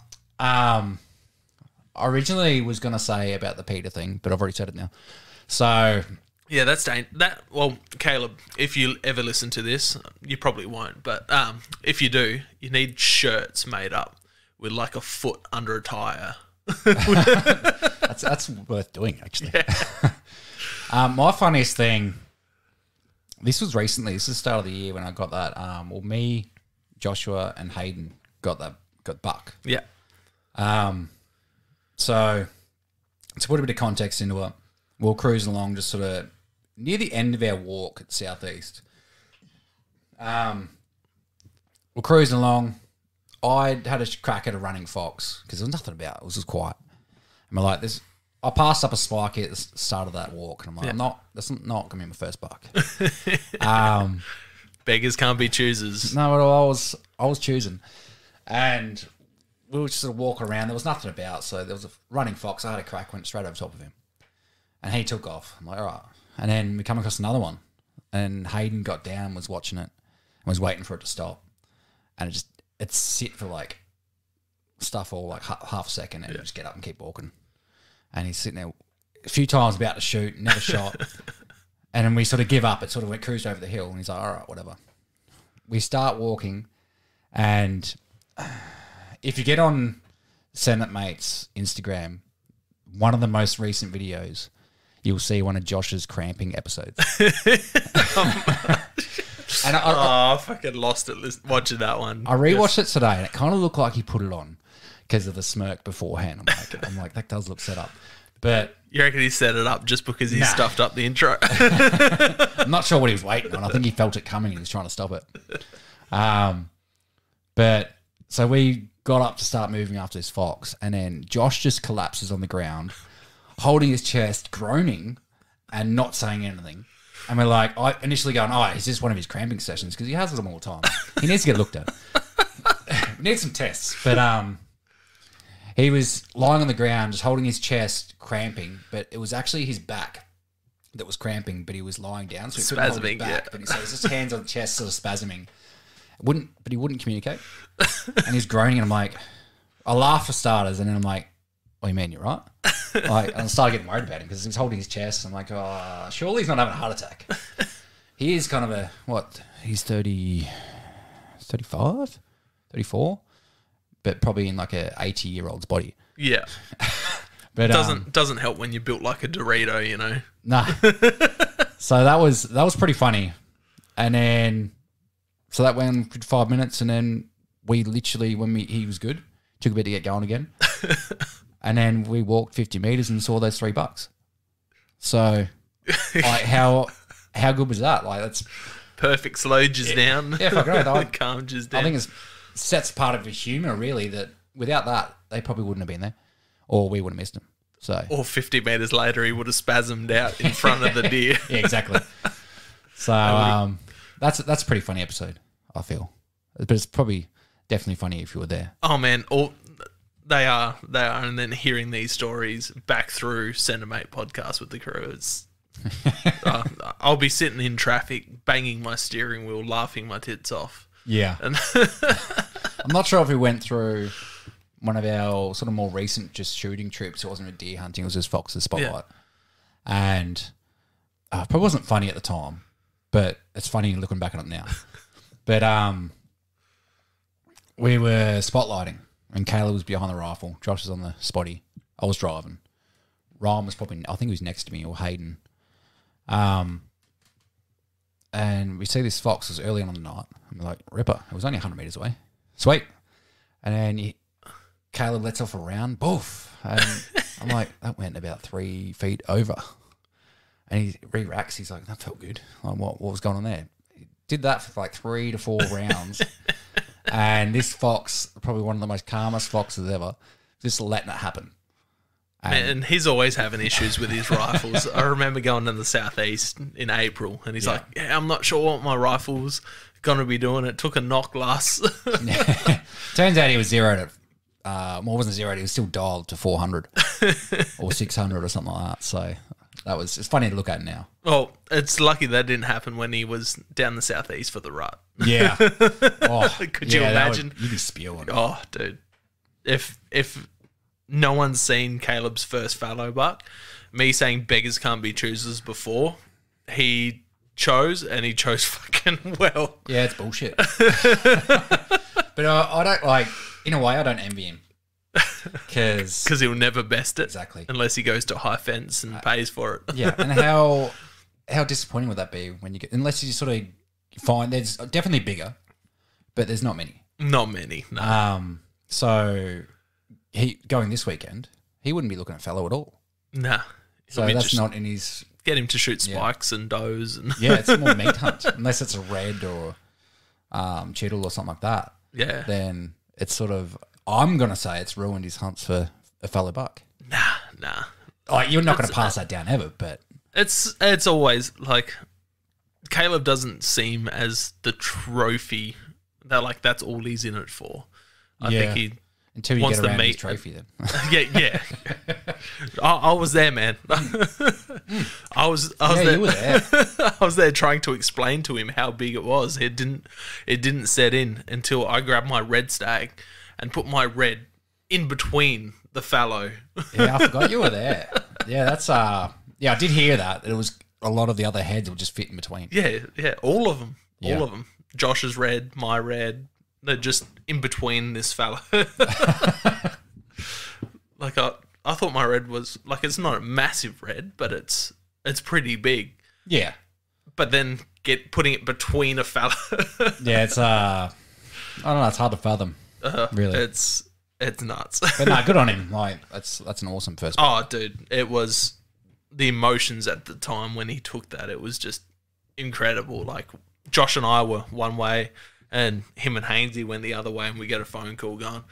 B: I originally was going to say about the Peter thing, but I've already said it now. So
A: yeah, well, Caleb, if you ever listen to this, you probably won't, but if you do, you need shirts made up with like a foot under a tire.
B: That's worth doing, actually. Yeah. My funniest thing, this was recently. This is the start of the year when I got that. Me, Joshua, and Hayden got buck.
A: Yeah.
B: So to put a bit of context into it, we're cruising along just sort of near the end of our walk at Southeast. We're cruising along. I had a crack at a running fox because there was nothing about it. It was just quiet. And we're like, this. I passed up a spike at the start of that walk, and I'm like, that's not going to be my first buck.
A: Beggars can't be choosers.
B: No, I was choosing, and we were just sort of walking around. There was nothing about, so there was a running fox. I had a crack, went straight over top of him, and he took off. I'm like, all right. And then we come across another one, and Hayden got down, was watching it, and was waiting for it to stop, and it sit for like stuff all like half a second, and just get up and keep walking. And he's sitting there a few times about to shoot, never shot. And then we sort of give up. It sort of went cruised over the hill, and he's like, all right, whatever. We start walking, and if you get on Senate Mate's Instagram, one of the most recent videos, you'll see one of Josh's cramping episodes. And
A: I fucking lost it watching that one.
B: I rewatched it today, and it kind of looked like he put it on because of the smirk beforehand. I'm like, that does look set up. But
A: you reckon he set it up just because he stuffed up the intro?
B: I'm not sure what he was waiting on. I think he felt it coming and he was trying to stop it. But so we got up to start moving after this fox, and then Josh just collapses on the ground, holding his chest, groaning, and not saying anything. And we're like, I initially going, is this one of his cramping sessions? Because he has them all the time. He needs to get looked at. We need some tests. But he was lying on the ground, just holding his chest, cramping, but it was actually his back that was cramping, but he was lying down. So he couldn't hold his back. But so it was just hands on the chest, sort of spasming. But he wouldn't communicate. And he's groaning, and I'm like, I laugh for starters, and then I'm like, what do you mean, you're right? And I started getting worried about him because he was holding his chest. I'm like, surely he's not having a heart attack. He is kind of he's 30, 35, 34, but probably in like a 80-year-old's body.
A: Yeah.
B: But
A: doesn't help when you're built like a Dorito, you know.
B: Nah. So that was pretty funny. And then so that went for 5 minutes, and then we literally, he was good, took a bit to get going again. And then we walked 50 meters and saw those $3. So, like, how good was that? Like, that's
A: perfect. Slow just down.
B: Yeah, fuck right.
A: Calm just down.
B: I think it sets part of the humour, really, that without that, they probably wouldn't have been there, or we would have missed them. So,
A: or 50 meters later, he would have spasmed out in front of the deer.
B: Yeah, exactly. So, that's a pretty funny episode, I feel, but it's probably definitely funny if you were there.
A: Oh man, They are, and then hearing these stories back through Send a Mate podcast with the crew, it's, I'll be sitting in traffic, banging my steering wheel, laughing my tits off.
B: Yeah.
A: And
B: I'm not sure if we went through one of our sort of more recent just shooting trips. It wasn't a deer hunting. It was just foxes spotlight. Yeah. And probably wasn't funny at the time, but it's funny looking back on it now. But we were spotlighting and Kayla was behind the rifle. Josh was on the spotty. I was driving. Ryan was probably, I think he was next to me, or Hayden. And we see this fox. It was early on in the night. I'm like, Ripper. It was only 100 metres away. Sweet. And then Caleb lets off a round. Boof. And I'm like, that went about 3 feet over. And he re-racks. He's like, that felt good. Like, what was going on there? He did that for like 3 to 4 rounds. And this fox, probably one of the most calmest foxes ever, just letting it happen.
A: And he's always having issues with his rifles. I remember going to the southeast in April, and he's like, "Yeah, I'm not sure what my rifle's going to be doing. It took a knock last."
B: Turns out he was zeroed at, well, it wasn't zeroed. He was still dialed to 400 or 600 or something like that. So it's funny to look at now.
A: Well, it's lucky that didn't happen when he was down the southeast for the rut.
B: Yeah. Oh,
A: could you imagine?
B: You'd be spewing.
A: Oh, dude, if no one's seen Caleb's first fallow buck, me saying beggars can't be choosers before, he chose, and he chose fucking well.
B: Yeah, it's bullshit. But I don't, like, in a way, I don't envy him. Because
A: he'll never best it.
B: Exactly.
A: Unless he goes to a high fence and pays for it.
B: Yeah, and how disappointing would that be when you get, unless you sort of find, there's definitely bigger, but there's not many.
A: Not many, no.
B: So going this weekend, he wouldn't be looking at fallow at all.
A: Nah.
B: So that's not in his...
A: Get him to shoot spikes and does. And
B: yeah, it's more meat hunt. Unless it's a red or chital or something like that.
A: Yeah.
B: Then it's sort of... I'm going to say it's ruined his hunts for a fallow buck.
A: Nah.
B: Like, you're not going to pass that down ever, but...
A: It's always, like... Caleb doesn't seem as the trophy. That's all he's in it for. I think he...
B: Until you get around his trophy, then.
A: Yeah. I was there, man. I was there.
B: You were there.
A: I was there trying to explain to him how big it was. It didn't set in until I grabbed my red stag and put my red in between the fallow.
B: Yeah, I forgot you were there. Yeah, that's yeah, I did hear that. It was a lot of the other heads would just fit in between.
A: Yeah, all of them. All of them. Josh's red, my red. They're just in between this fallow. Like I thought my red was, like, it's not a massive red, but it's pretty big.
B: Yeah.
A: But then putting it between a fallow.
B: Yeah, it's I don't know, it's hard to fathom. Really.
A: It's nuts.
B: But no, good on him. Like, that's an awesome first pick.
A: Oh, dude, it was the emotions at the time when he took that. It was just incredible. Like, Josh and I were one way, and him and Hainsey went the other way, and we get a phone call going,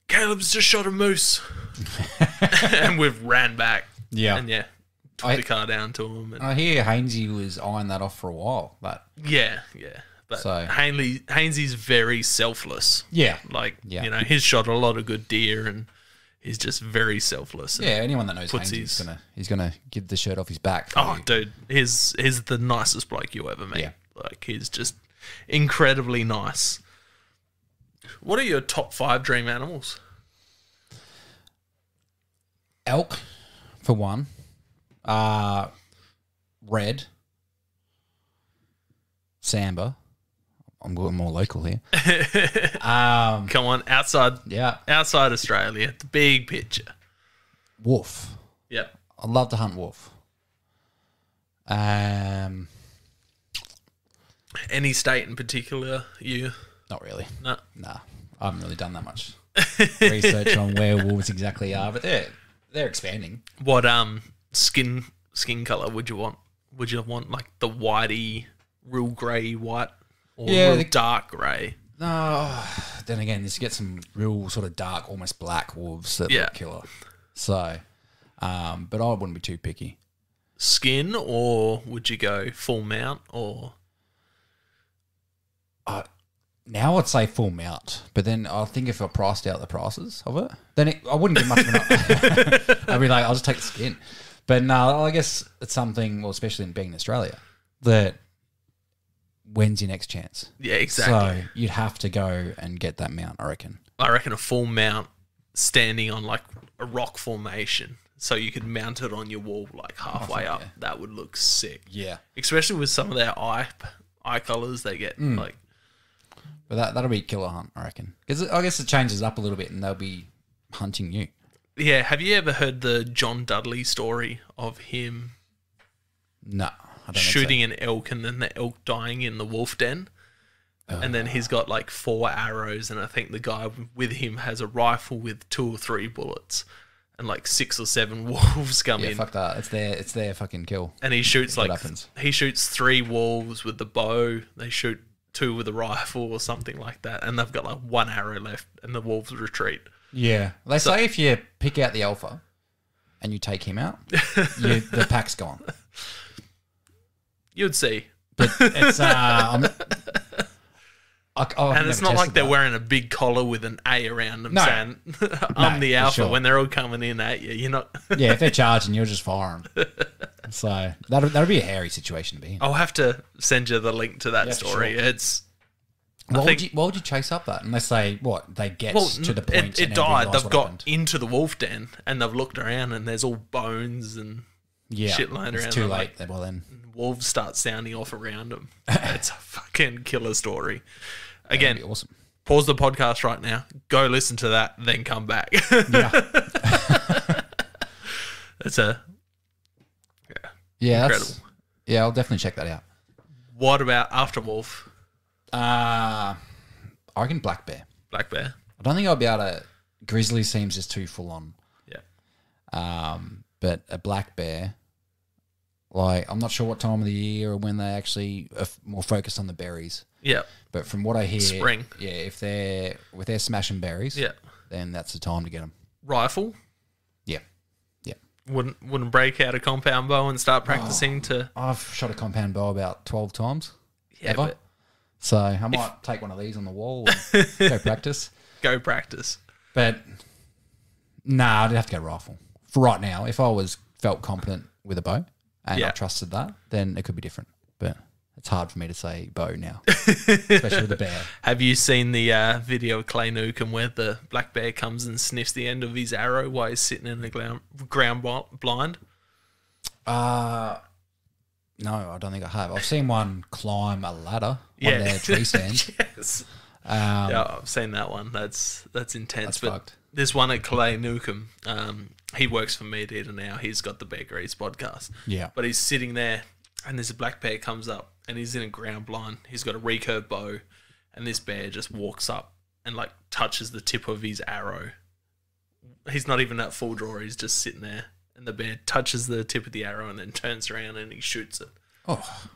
A: Caleb's just shot a moose. And we've ran back.
B: Yeah.
A: And took the car down to him. And
B: I hear Hainsey was eyeing that off for a while. But
A: yeah. But Hainsey's very selfless.
B: Yeah.
A: Like, he's shot a lot of good deer, and he's just very selfless.
B: Yeah, anyone that knows Hainsey's he's gonna give the shirt off his back.
A: Dude, he's the nicest bloke you'll ever meet.
B: Yeah.
A: Like, he's just incredibly nice. What are your top 5 dream animals?
B: Elk, for one. Red. Samba. I'm going more local here.
A: Come on, outside Australia, the big picture.
B: Wolf.
A: Yep.
B: I'd love to hunt wolf.
A: Any state in particular, you?
B: Not really.
A: No.
B: Nah. I haven't really done that much research on where wolves exactly are, but they're expanding.
A: What skin color would you want? Would you want like the whitey, real grey white, or real dark grey?
B: No. Then again, you get some real sort of dark, almost black wolves that look killer. So, but I wouldn't be too picky.
A: Skin, or would you go full mount, or?
B: Now I'd say full mount, but then I think if I priced out the prices of it, then I wouldn't get much of an I'd be like, I'll just take the skin. But no, I guess it's something, well, especially in being in Australia, that when's your next chance?
A: Yeah, exactly.
B: So you'd have to go and get that mount, I reckon.
A: I reckon a full mount standing on like a rock formation, so you could mount it on your wall like halfway up. Yeah. That would look sick.
B: Yeah,
A: especially with some of their eye colours they get. Like,
B: but that'll be a killer hunt, I reckon. Because I guess it changes up a little bit, and they'll be hunting you.
A: Yeah. Have you ever heard the John Dudley story of him?
B: No, I don't
A: shooting
B: think so.
A: an elk and then the elk dying in the wolf den. And then he's got like 4 arrows, and I think the guy with him has a rifle with 2 or 3 bullets, and like 6 or 7 wolves come in.
B: Fuck that. It's their fucking kill.
A: And he shoots he shoots 3 wolves with the bow. They shoot 2 with a rifle or something like that, and they've got like 1 arrow left, and the wolves retreat.
B: Yeah, they say if you pick out the alpha and you take him out, the pack's gone.
A: You'd see,
B: but it's
A: and it's not like they're wearing a big collar with an A around them saying, I'm the alpha, when they're all coming in at you. You're not...
B: Yeah, if they're charging, you're just firing. So that'll be a hairy situation to be in.
A: I'll have to send you the link to that story.
B: Sure.
A: It's...
B: Why would you chase up that? Unless they get to the point.
A: It died. They've got into the wolf den and they've looked around and there's all bones and shit lying around.
B: It's too late. Well, then
A: wolves start sounding off around them. It's a fucking killer story. Again,
B: awesome.
A: Pause the podcast right now. Go listen to that, then come back.
B: Yeah.
A: That's
B: incredible. Yeah, I'll definitely check that out.
A: What about after wolf?
B: I reckon black bear.
A: Black bear.
B: I don't think I'll be able to. Grizzly seems just too full on.
A: Yeah.
B: But a black bear, like, I'm not sure what time of the year or when they actually are more focused on the berries.
A: Yeah.
B: But from what I hear,
A: spring.
B: Yeah, if they're smashing berries, then that's the time to get them.
A: Rifle.
B: Yeah.
A: Wouldn't break out a compound bow and start practicing to.
B: I've shot a compound bow about 12 times.
A: Yeah,
B: ever. So I might take one of these on the wall and go practice.
A: Go practice.
B: But nah, I'd have to go rifle. For right now, if I felt competent with a bow and I trusted that, then it could be different. But it's hard for me to say bow now, especially with a bear.
A: Have you seen the video of Clay Newcomb where the black bear comes and sniffs the end of his arrow while he's sitting in the ground blind?
B: No, I don't think I have. I've seen one climb a ladder on their tree stand.
A: Yes. Yeah, I've seen that one. That's intense. But
B: fucked.
A: This one at Clay Newcomb, he works for Meat Eater now. He's got the Bear Grease podcast.
B: Yeah.
A: But he's sitting there and there's a black bear comes up and he's in a ground blind. He's got a recurve bow and this bear just walks up and like touches the tip of his arrow. He's not even at full draw. He's just sitting there. And the bear touches the tip of the arrow and then turns around and he shoots it.
B: Oh.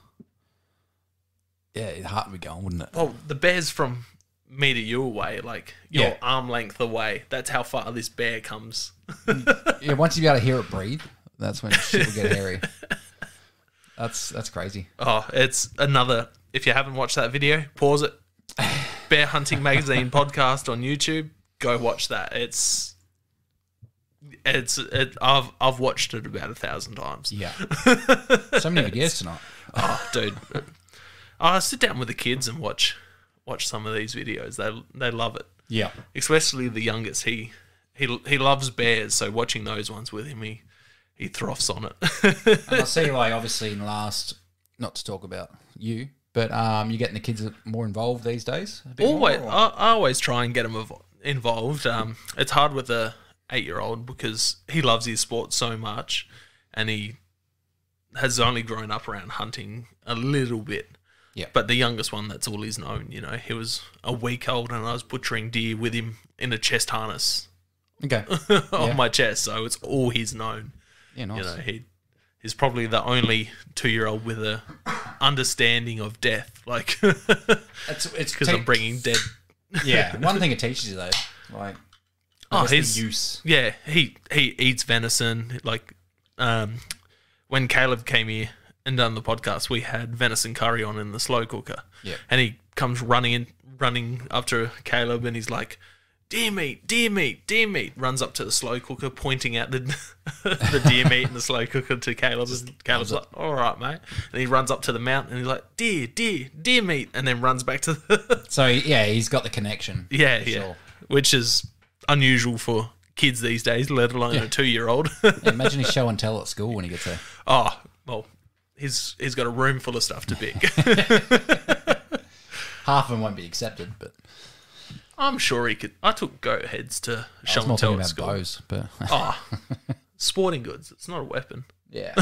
B: Yeah, your heart would be going, wouldn't it?
A: Well, the bear's from me to you away, like your arm length away. That's how far this bear comes.
B: Yeah, once you be able to hear it breathe, that's when shit will get hairy. That's crazy.
A: Oh, it's another... If you haven't watched that video, pause it. Bear Hunting Magazine podcast on YouTube. Go watch that. I've watched it about 1,000 times.
B: Yeah. So many videos tonight.
A: Oh, dude. I sit down with the kids and watch some of these videos. They love it.
B: Yeah.
A: Especially the youngest. He loves bears, so watching those ones with him, he throws on it.
B: And I see, like, obviously in the last, not to talk about you, but you're getting the kids more involved these days?
A: Always. I always try and get them involved. It's hard with a 8-year-old because he loves his sport so much and he has only grown up around hunting a little bit.
B: Yeah.
A: But the youngest one, that's all he's known. You know, he was a week old and I was butchering deer with him in a chest harness.
B: Okay.
A: On my chest, so it's all he's known.
B: Yeah, nice.
A: You know, he's probably the only 2-year-old with a understanding of death. Like, it's because I'm bringing dead.
B: Yeah, one thing it teaches you though, like, his use.
A: Yeah, he eats venison. Like, when Caleb came here and done the podcast, we had venison curry on in the slow cooker.
B: Yeah,
A: and he comes running up to Caleb and he's like, deer meat, deer meat, deer meat. Runs up to the slow cooker, pointing out the the deer meat in the slow cooker to Caleb. And Caleb's like, all right, mate. And he runs up to the mountain and he's like, deer, deer, deer meat. And then runs back to the...
B: So, yeah, he's got the connection.
A: Yeah. Which is unusual for kids these days, let alone a 2-year-old.
B: Imagine his show and tell at school when he gets there.
A: Oh, well, he's got a room full of stuff to pick.
B: Half of them won't be accepted, but...
A: I'm sure he could. I took go-aheads to show and tell at school.
B: Bows, but...
A: Sporting goods. It's not a weapon.
B: Yeah.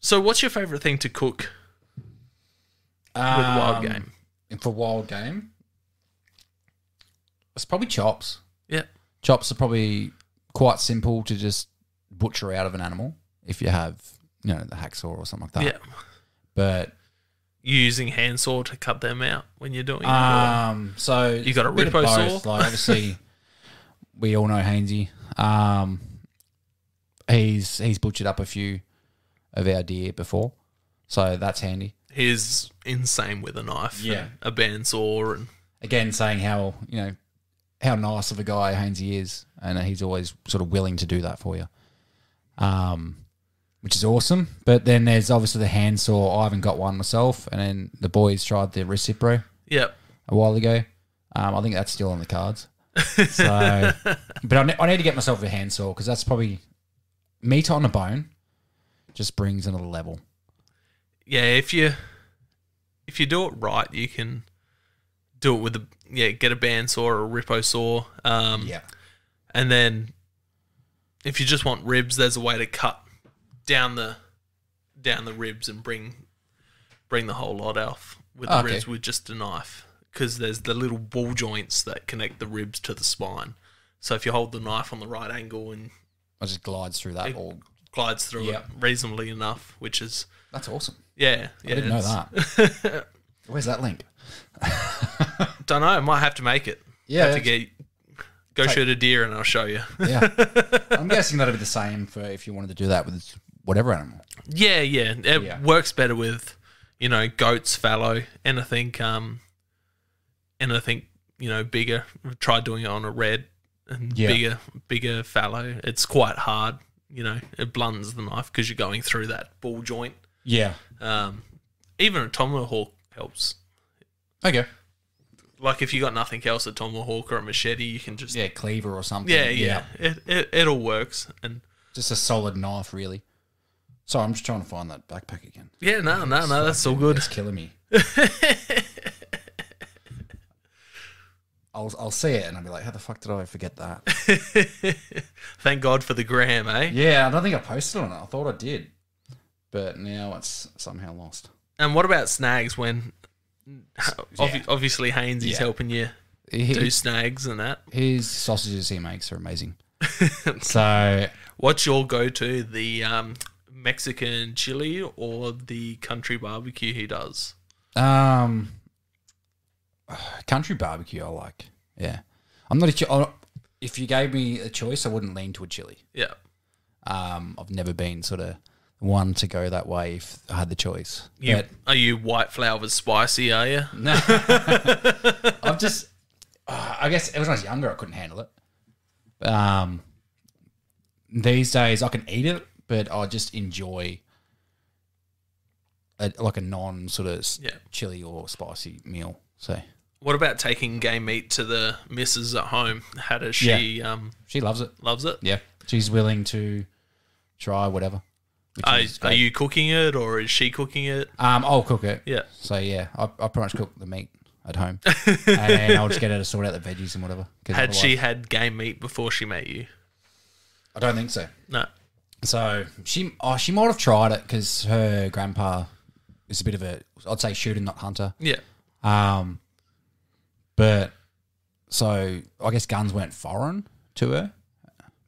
A: So what's your favourite thing to cook with wild game?
B: For wild game? It's probably chops.
A: Yeah.
B: Chops are probably quite simple to just butcher out of an animal if you have, the hacksaw or something like that.
A: Yeah.
B: But...
A: You using handsaw to cut them out when you're doing it?
B: So
A: you got a rippo saw?
B: Like obviously, we all know Hainsey. He's butchered up a few of our deer before, so that's handy.
A: He's insane with a knife, and a bandsaw, and
B: again saying how how nice of a guy Hainsey is, and he's always sort of willing to do that for you. Which is awesome. But then there's obviously the handsaw. I haven't got one myself. And then the boys tried the Recipro a while ago. I think that's still on the cards. So, but I need to get myself a handsaw because that's probably meat on a bone just brings another level.
A: Yeah, if you do it right, you can do it with get a bandsaw or a rippo saw. And then if you just want ribs, there's a way to cut down the ribs and bring the whole lot off with the ribs with just a knife, because there's the little ball joints that connect the ribs to the spine. So if you hold the knife on the right angle and
B: it just glides through that,
A: glides through it reasonably enough, which is
B: that's awesome.
A: Yeah,
B: I didn't know that. Where's that link?
A: Don't know. I might have to make it.
B: Yeah,
A: have to shoot a deer and I'll show you.
B: Yeah, I'm guessing that'll be the same for if you wanted to do that with whatever animal.
A: Yeah. It works better with, goats, fallow, anything, bigger. I've tried doing it on a red and bigger fallow. It's quite hard, it blunts the knife because you're going through that ball joint.
B: Yeah.
A: Even a tomahawk helps.
B: Okay.
A: Like if you got nothing else, a tomahawk or a machete, you can just
B: cleaver or something.
A: Yeah. It all works, and
B: just a solid knife, really. Sorry, I'm just trying to find that backpack again.
A: Yeah, no, that's all good.
B: It's killing me. I'll see it and I'll be like, how the fuck did I forget that?
A: Thank God for the gram, eh?
B: Yeah, I don't think I posted on it. I thought I did, but now it's somehow lost.
A: And what about snags when? Obviously, Hainsey's helping you do snags and that.
B: His sausages he makes are amazing. So,
A: what's your go-to? The Mexican chili or the country barbecue he does?
B: Country barbecue I like. Yeah, I'm not if you gave me a choice, I wouldn't lean to a chili.
A: Yeah.
B: I've never been sort of one to go that way if I had the choice.
A: Are you white flavored spicy, are you?
B: No. I'm just... I guess when I was younger, I couldn't handle it. These days, I can eat it, but I just enjoy a non sort of chili or spicy meal. So,
A: what about taking game meat to the missus at home? How does she...
B: she loves it.
A: Loves it?
B: Yeah. She's willing to try whatever.
A: Are you cooking it or is she cooking it?
B: I'll cook it.
A: Yeah.
B: So, I pretty much cook the meat at home. And I'll just get her to sort out the veggies and whatever.
A: Had she had game meat before she met you?
B: I don't think so.
A: No.
B: So, she might have tried it because her grandpa is a bit of a, I'd say shooter, not hunter.
A: Yeah.
B: But, so, I guess guns weren't foreign to her.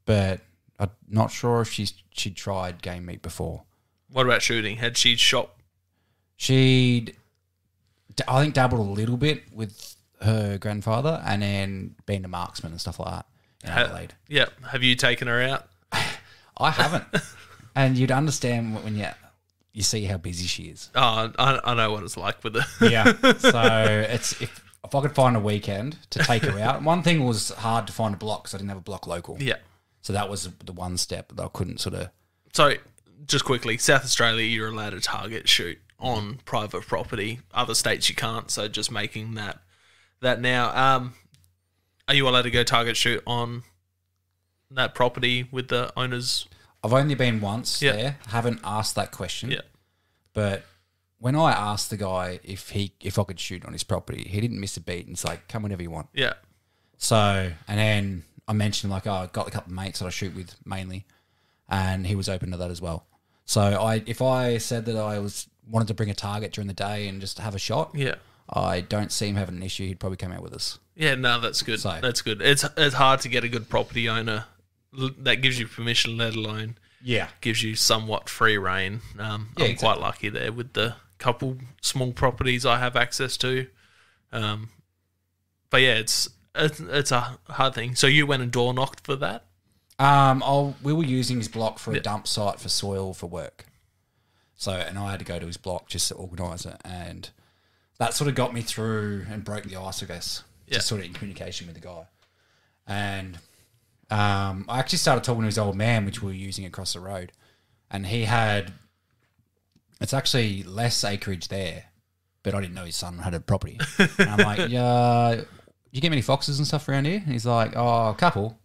B: But I'm not sure if she'd tried game meat before.
A: What about shooting? Had she shot?
B: She'd, I think, dabbled a little bit with her grandfather and then been a marksman and stuff like that in Adelaide.
A: Yeah. Have you taken her out?
B: I haven't. And you'd understand when you see how busy she is.
A: Oh, I know what it's like with it.
B: Yeah. So it's if I could find a weekend to take her out. One thing was hard to find a block because I didn't have a block local.
A: Yeah.
B: So that was the one step that I couldn't sort of.
A: So just quickly, South Australia, you're allowed to target shoot on private property. Other states you can't. So just making that now. Are you allowed to go target shoot on that property with the owners?
B: I've only been once there. Haven't asked that question.
A: Yeah.
B: But when I asked the guy if I could shoot on his property, he didn't miss a beat and it's like, come whenever you want.
A: Yeah.
B: So, and then I mentioned like, I've got a couple of mates that I shoot with mainly, and he was open to that as well. So if I said that I wanted to bring a target during the day and just have a shot, I don't see him having an issue. He'd probably come out with us.
A: Yeah, no, that's good.
B: So,
A: that's good. It's hard to get a good property owner that gives you permission, let alone gives you somewhat free reign. I'm quite lucky there with the couple small properties I have access to. But yeah, it's a hard thing. So you went and door knocked for that?
B: We were using his block for a dump site for soil for work. So, and I had to go to his block just to organise it, and that sort of got me through and broke the ice, I guess. Just sort of in communication with the guy. And I actually started talking to his old man, which we were using across the road. And he had, it's actually less acreage there, but I didn't know his son had a property. And I'm like, yeah, you get many foxes and stuff around here? And he's like, oh, a couple.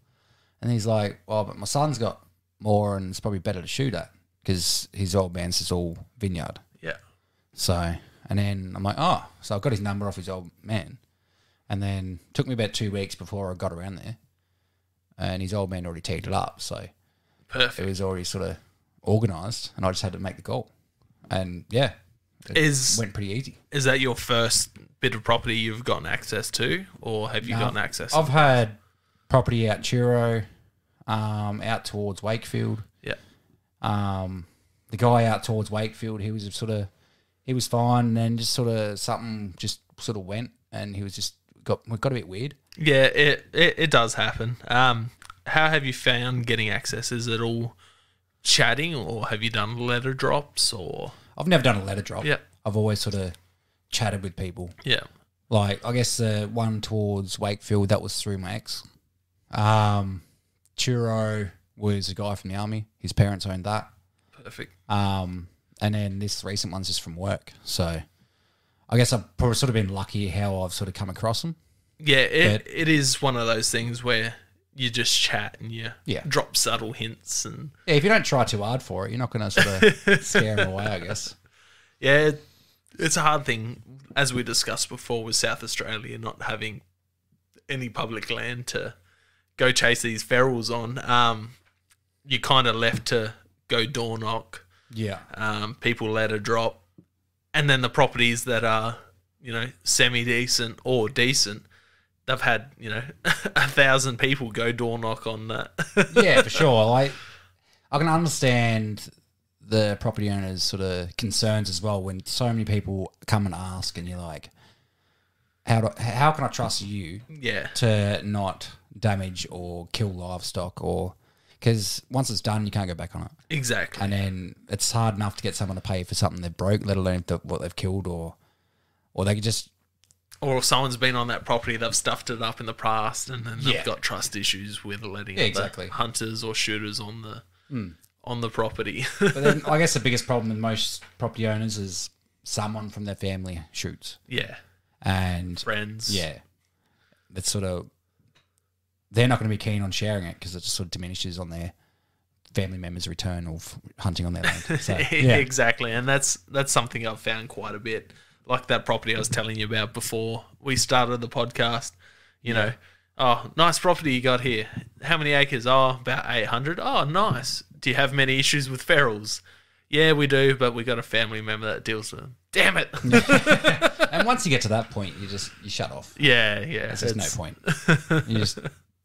B: And he's like, oh, but my son's got more and it's probably better to shoot at because his old man's is all vineyard.
A: Yeah.
B: So, and then I'm like, oh, so I got his number off his old man. And then it took me about 2 weeks before I got around there. And his old man already teed it up. So
A: perfect.
B: It was already sort of organised and I just had to make the call. And yeah, it went pretty easy.
A: Is that your first bit of property you've gotten access to, or have you gotten access?
B: I've had property out Churro, out towards Wakefield.
A: Yeah.
B: The guy out towards Wakefield, he was fine, and then just sort of something just sort of went, and he was just got a bit weird. Yeah,
A: it does happen. How have you found getting access? Is it all chatting, or have you done letter drops? Or
B: I've never done a letter drop.
A: Yeah,
B: I've always sort of chatted with people.
A: Yeah,
B: like I guess the one towards Wakefield, that was through my ex. Churro was a guy from the army. His parents owned that.
A: Perfect.
B: And then this recent one's just from work. So I guess I've probably sort of been lucky how I've sort of come across them.
A: Yeah, it is one of those things where you just chat and you drop subtle hints. And
B: yeah, if you don't try too hard for it, you're not going to sort of scare them away, I guess.
A: Yeah, it's a hard thing, as we discussed before with South Australia not having any public land to go chase these ferals on. You're kind of left to go door knock.
B: Yeah.
A: People let a drop. And then the properties that are, semi-decent or decent, they've had, 1,000 people go door knock on that.
B: Yeah, for sure. Like, I can understand the property owners' sort of concerns as well when so many people come and ask, and you're like, how can I trust you to not damage or kill livestock, or because once it's done, you can't go back on it.
A: Exactly.
B: And then it's hard enough to get someone to pay for something they've broke, let alone what they've killed, or they could just...
A: Or if someone's been on that property, they've stuffed it up in the past, and then they've got trust issues with letting hunters or shooters on the property.
B: But then I guess the biggest problem with most property owners is someone from their family shoots.
A: Yeah.
B: And
A: friends.
B: Yeah. That's sort of... They're not going to be keen on sharing it because it just sort of diminishes on their family members' return of hunting on their land. So, yeah.
A: Exactly. And that's something I've found quite a bit. Like that property I was telling you about before we started the podcast, oh, nice property you got here. How many acres? Oh, about 800. Oh, nice. Do you have many issues with ferals? Yeah, we do, but we got a family member that deals with them. Damn it.
B: And once you get to that point, you shut off.
A: Yeah.
B: There's no point. You just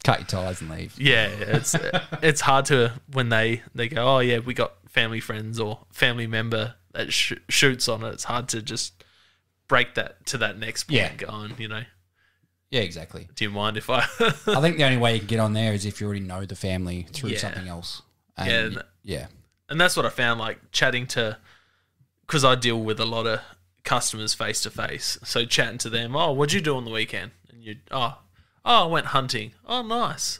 B: cut your ties and leave.
A: Yeah, it's hard to, when they go, oh, yeah, we got family friends or family member that shoots on it. It's hard to just break that to that next point going,
B: Yeah, exactly.
A: Do you mind if I...
B: I think the only way you can get on there is if you already know the family through something else. And
A: And that's what I found, like chatting to because I deal with a lot of customers face to face. So chatting to them, oh, what'd you do on the weekend? And I went hunting. Oh, nice.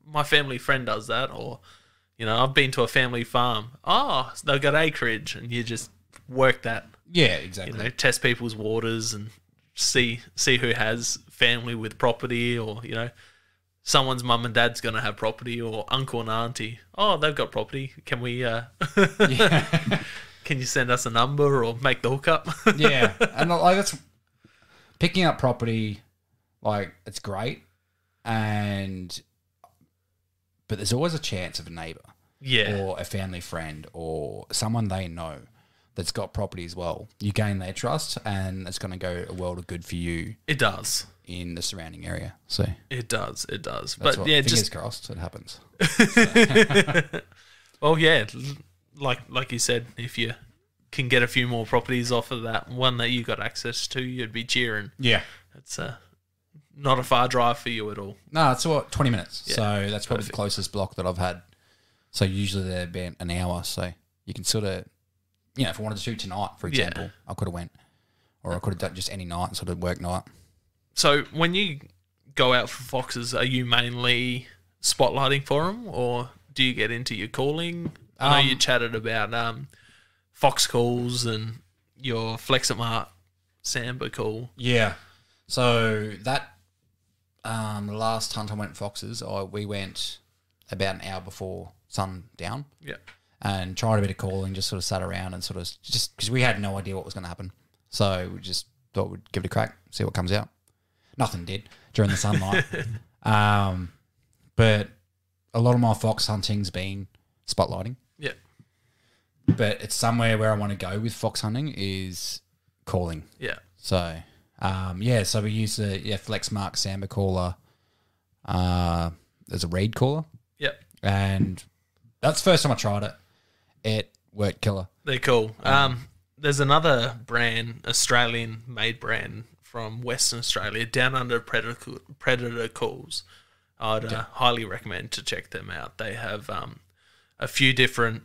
A: My family friend does that. Or, I've been to a family farm. Oh, they've got acreage, and you just work that.
B: Yeah, exactly.
A: Test people's waters and see who has family with property, or someone's mum and dad's going to have property, or uncle and auntie. Oh, they've got property. Can we? Can you send us a number or make the hookup?
B: Yeah, and like that's picking up property. Like it's great, but there's always a chance of a neighbour, or a family friend, or someone they know that's got property as well. You gain their trust, and it's going to go a world of good for you.
A: It does
B: in the surrounding area. So
A: it does.
B: That's
A: but
B: fingers crossed it happens.
A: Well, yeah, like you said, if you can get a few more properties off of that one that you got access to, you'd be cheering.
B: Yeah,
A: it's not a far drive for you at all.
B: No, it's 20 minutes.
A: Yeah,
B: so that's probably the closest block that I've had. So usually they're about an hour. So you can sort of, if I wanted to shoot tonight, for example, I could have went, or I could have done just any night, sort of work night. So
A: when you go out for foxes, are you mainly spotlighting for them, or do you get into your calling? I know you chatted about fox calls and your Flexit Samba call. Yeah.
B: So that the last hunt I went foxes, we went about an hour before sundown.
A: Yeah.
B: And tried a bit of calling, just sort of sat around and sort of just because we had no idea what was going to happen. So we just thought we'd give it a crack, see what comes out. Nothing did during the sunlight. But a lot of my fox hunting's been spotlighting.
A: Yeah.
B: But it's somewhere where I want to go with fox hunting is calling.
A: Yeah.
B: So, so we use the Flexmark Samba caller. There's a reed caller.
A: Yep.
B: And that's the first time I tried it. It worked killer.
A: They're cool. There's another brand, Australian-made brand from Western Australia, Down Under Predator Calls. I'd highly recommend to check them out. They have a few different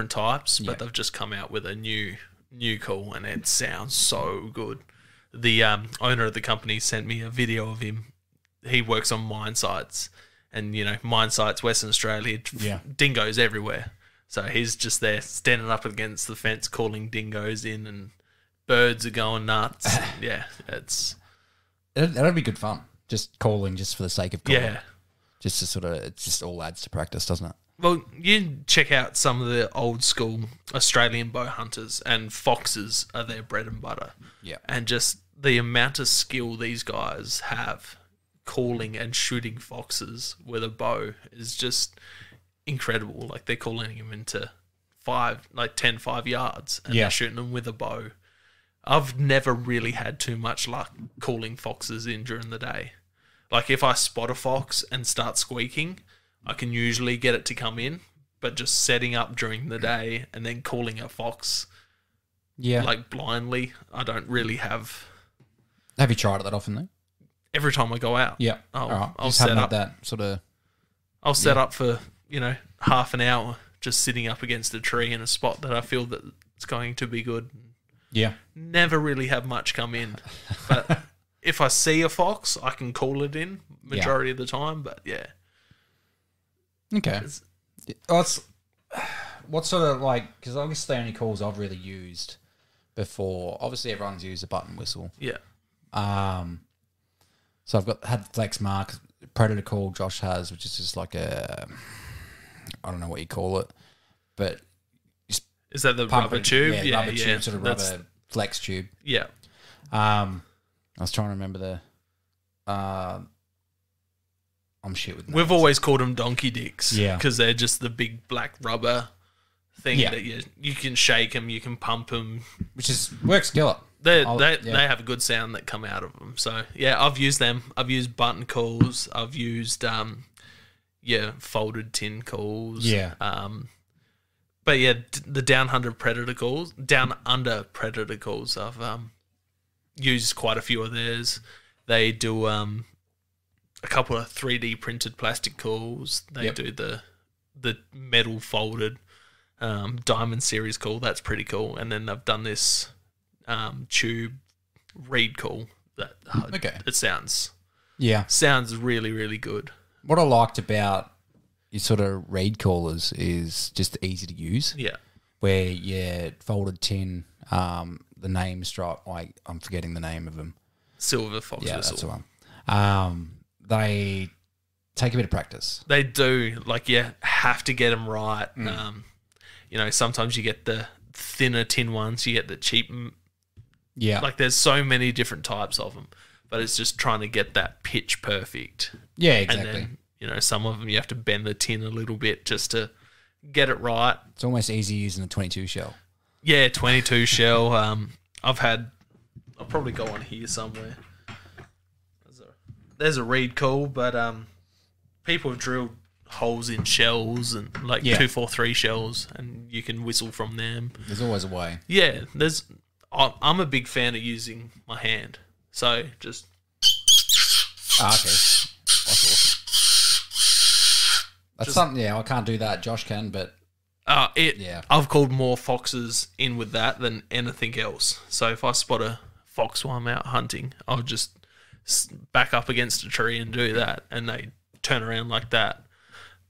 A: types, but they've just come out with a new call, and it sounds so good. The owner of the company sent me a video of him. He works on mine sites, and mine sites, Western Australia, dingoes everywhere. So he's just there standing up against the fence calling dingoes in, and birds are going nuts.
B: That'd be good fun. Just calling just for the sake of calling.
A: Yeah.
B: Just to sort of, it just all adds to practice, doesn't it?
A: Well, you check out some of the old school Australian bow hunters, and foxes are their bread and butter.
B: Yeah.
A: And just the amount of skill these guys have calling and shooting foxes with a bow is just incredible. Like they're calling them into 5 yards, and they're shooting them with a bow. I've never really had too much luck calling foxes in during the day. Like if I spot a fox and start squeaking, I can usually get it to come in, but just setting up during the day and then calling a fox like blindly, I don't really have.
B: Have you tried it that often though?
A: Every time I go out.
B: Yeah.
A: I'll set up
B: that sort of.
A: I'll set up for, half an hour just sitting up against a tree in a spot that I feel that it's going to be good.
B: Yeah.
A: Never really have much come in. But if I see a fox, I can call it in majority of the time. But
B: Okay. What sort of because obviously the only calls I've really used before, obviously everyone's used a button whistle.
A: Yeah.
B: So I've had Flexmark, Predator call Josh has, which is just like I don't know what you call it, but
A: is that the rubber tube?
B: Yeah, rubber tube, sort of rubber flex tube.
A: Yeah.
B: I was trying to remember the. I'm shit with names.
A: We've always called them donkey dicks.
B: Yeah.
A: Because they're just the big black rubber thing that you can shake them, you can pump them.
B: Which works killer.
A: They have a good sound that come out of them. So, I've used them. I've used button calls. I've used, folded tin calls.
B: Yeah.
A: But the down under predator calls, I've used quite a few of theirs. They do a couple of 3D printed plastic calls. They do the metal folded. Diamond Series call. That's pretty cool. And then they've done this tube reed call. That it sounds really, really good.
B: What I liked about your sort of reed callers is just easy to use.
A: Yeah.
B: Where you folded tin, the name stripe, like I'm forgetting the name of them.
A: Silver Fox Whistle.
B: That's the one. They take a bit of practice.
A: They do. Like, you have to get them right. Sometimes you get the thinner tin ones. You get the cheap.
B: Yeah.
A: Like, there's so many different types of them. But it's just trying to get that pitch perfect.
B: Yeah, exactly.
A: And then, some of them you have to bend the tin a little bit just to get it right.
B: It's almost easy using a 22 shell.
A: Yeah, 22 shell. I'll probably go on here somewhere. There's a reed call, but people have drilled holes in shells and 243 shells, and you can whistle from them.
B: There's always a way.
A: Yeah, I'm a big fan of using my hand, so just.
B: Okay, that's awesome. That's something. Yeah, I can't do that. Josh can, but.
A: I've called more foxes in with that than anything else. So if I spot a fox while I'm out hunting, I'll just back up against a tree and do that, and they turn around like that.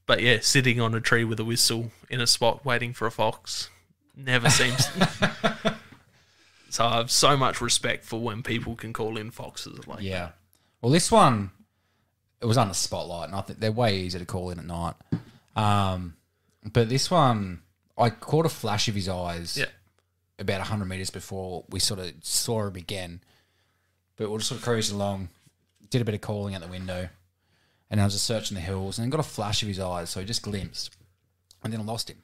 A: But yeah, sitting on a tree with a whistle in a spot waiting for a fox never seems. So I have so much respect for when people can call in foxes like that.
B: Well, this one, it was under spotlight, and I think they're way easier to call in at night. But this one, I caught a flash of his eyes about 100 metres before we sort of saw him again. But we're just sort of cruising along, did a bit of calling out the window, and I was just searching the hills, and then got a flash of his eyes, so he just glimpsed. And then I lost him.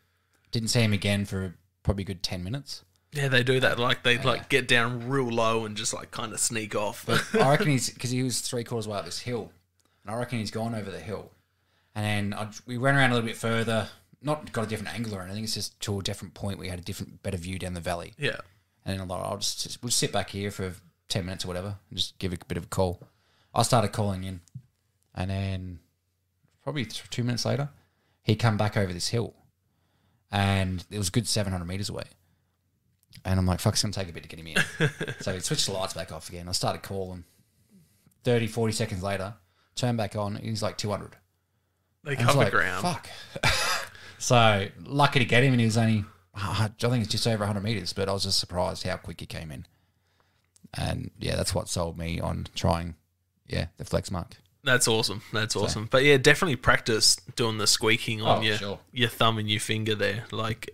B: Didn't see him again for probably a good 10 minutes.
A: Yeah, they do that. Like, they get down real low and just kind of sneak off.
B: But I reckon because he was 3/4 way up this hill, and I reckon he's gone over the hill. And then we ran around a little bit further, not got a different angle or anything. It's just to a different point. We had a better view down the valley.
A: Yeah.
B: And then I'm like, we'll just sit back here for 10 minutes or whatever and just give it a bit of a call. I started calling in, and then probably 2 minutes later, he come back over this hill, and it was a good 700 metres away. And I'm like, fuck, it's going to take a bit to get him in. So we switched the lights back off again. I started calling. 30, 40 seconds later, turned back on, he's like 200.
A: They cover ground.
B: Fuck. So lucky to get him, and he was only, I think it's just over 100 metres, but I was just surprised how quick he came in. And yeah, that's what sold me on trying, the flex mark.
A: That's awesome. That's awesome. But yeah, definitely practice doing the squeaking on your thumb and your finger there. Like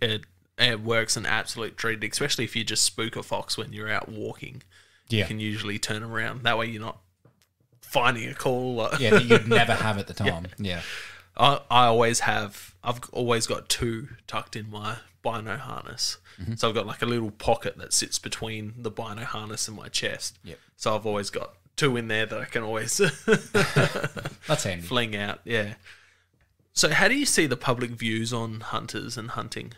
A: it works an absolute treat, especially if you just spook a fox when you're out walking. Yeah. You can usually turn around. That way you're not finding a call.
B: That you'd never have at the time. Yeah.
A: I've always got two tucked in my bino harness. Mm-hmm. So I've got like a little pocket that sits between the bino harness and my chest.
B: Yep.
A: So I've always got two in there that I can always
B: that's handy.
A: Fling out. Yeah. So how do you see the public views on hunters and hunting?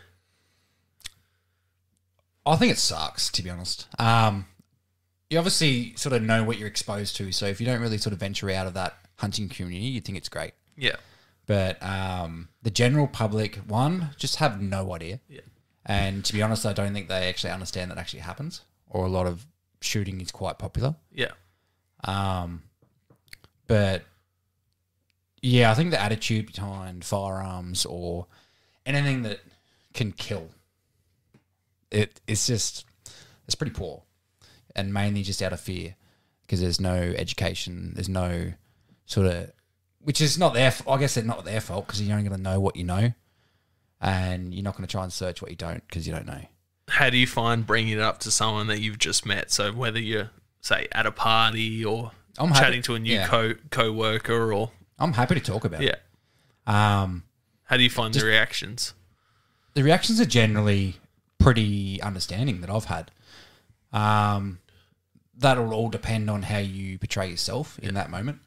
B: I think it sucks, to be honest. You obviously sort of know what you're exposed to. So if you don't really sort of venture out of that hunting community, you think it's great.
A: Yeah.
B: But the general public, just have no idea.
A: Yeah.
B: And to be honest, I don't think they actually understand that actually happens, or a lot of shooting is quite popular.
A: Yeah.
B: But yeah, I think the attitude behind firearms or anything that can kill, it's pretty poor, and mainly just out of fear, because there's no education, there's no sort of, which is not their, I guess it's not their fault, because you're only going to know what you know, and you're not going to try and search what you don't, because you don't know.
A: How do you find bringing it up to someone that you've just met? So whether you're, say, at a party or chatting to a new co-worker, or...
B: I'm happy to talk about it.
A: How do you find the reactions?
B: The reactions are generally pretty understanding that I've had. That'll all depend on how you portray yourself in that moment.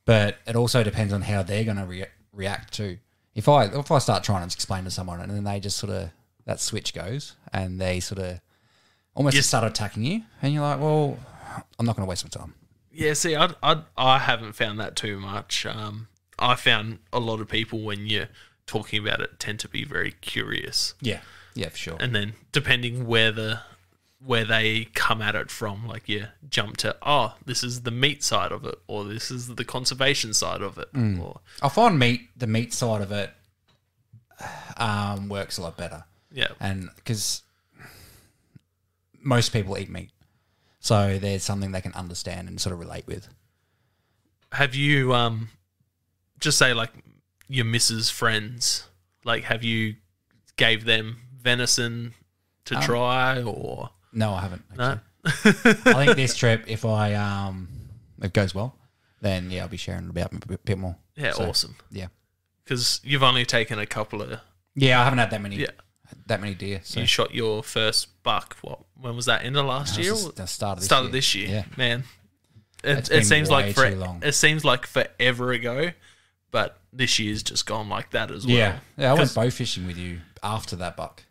B: But it also depends on how they're going to react too. If I start trying to explain to someone and then they just sort of, that switch goes and they sort of almost start attacking you, and you're like, well, I'm not going to waste my time.
A: Yeah, see, I haven't found that too much. I found a lot of people, when you talking about it tend to be very curious.
B: Yeah, for sure.
A: And then depending where they come at it from, like jump to this is the meat side of it, or this is the conservation side of it. Or
B: I find the meat side of it works a lot better.
A: Yeah,
B: and because most people eat meat, so there's something they can understand and sort of relate with.
A: Have you just say like your missus' friends, like have you gave them venison to try or?
B: No, I haven't.
A: No?
B: I think this trip, if it goes well, then I'll be sharing about a bit more.
A: Yeah, so, awesome.
B: Yeah,
A: because you've only taken a couple of.
B: Yeah, I haven't had that many. Yeah. That many deer. So.
A: You shot your first buck. When was that? End of last year?
B: The start
A: of this year.
B: Yeah,
A: man. It seems like it seems like forever ago, but this year's just gone like that as well.
B: Yeah, I went bow fishing with you after that buck.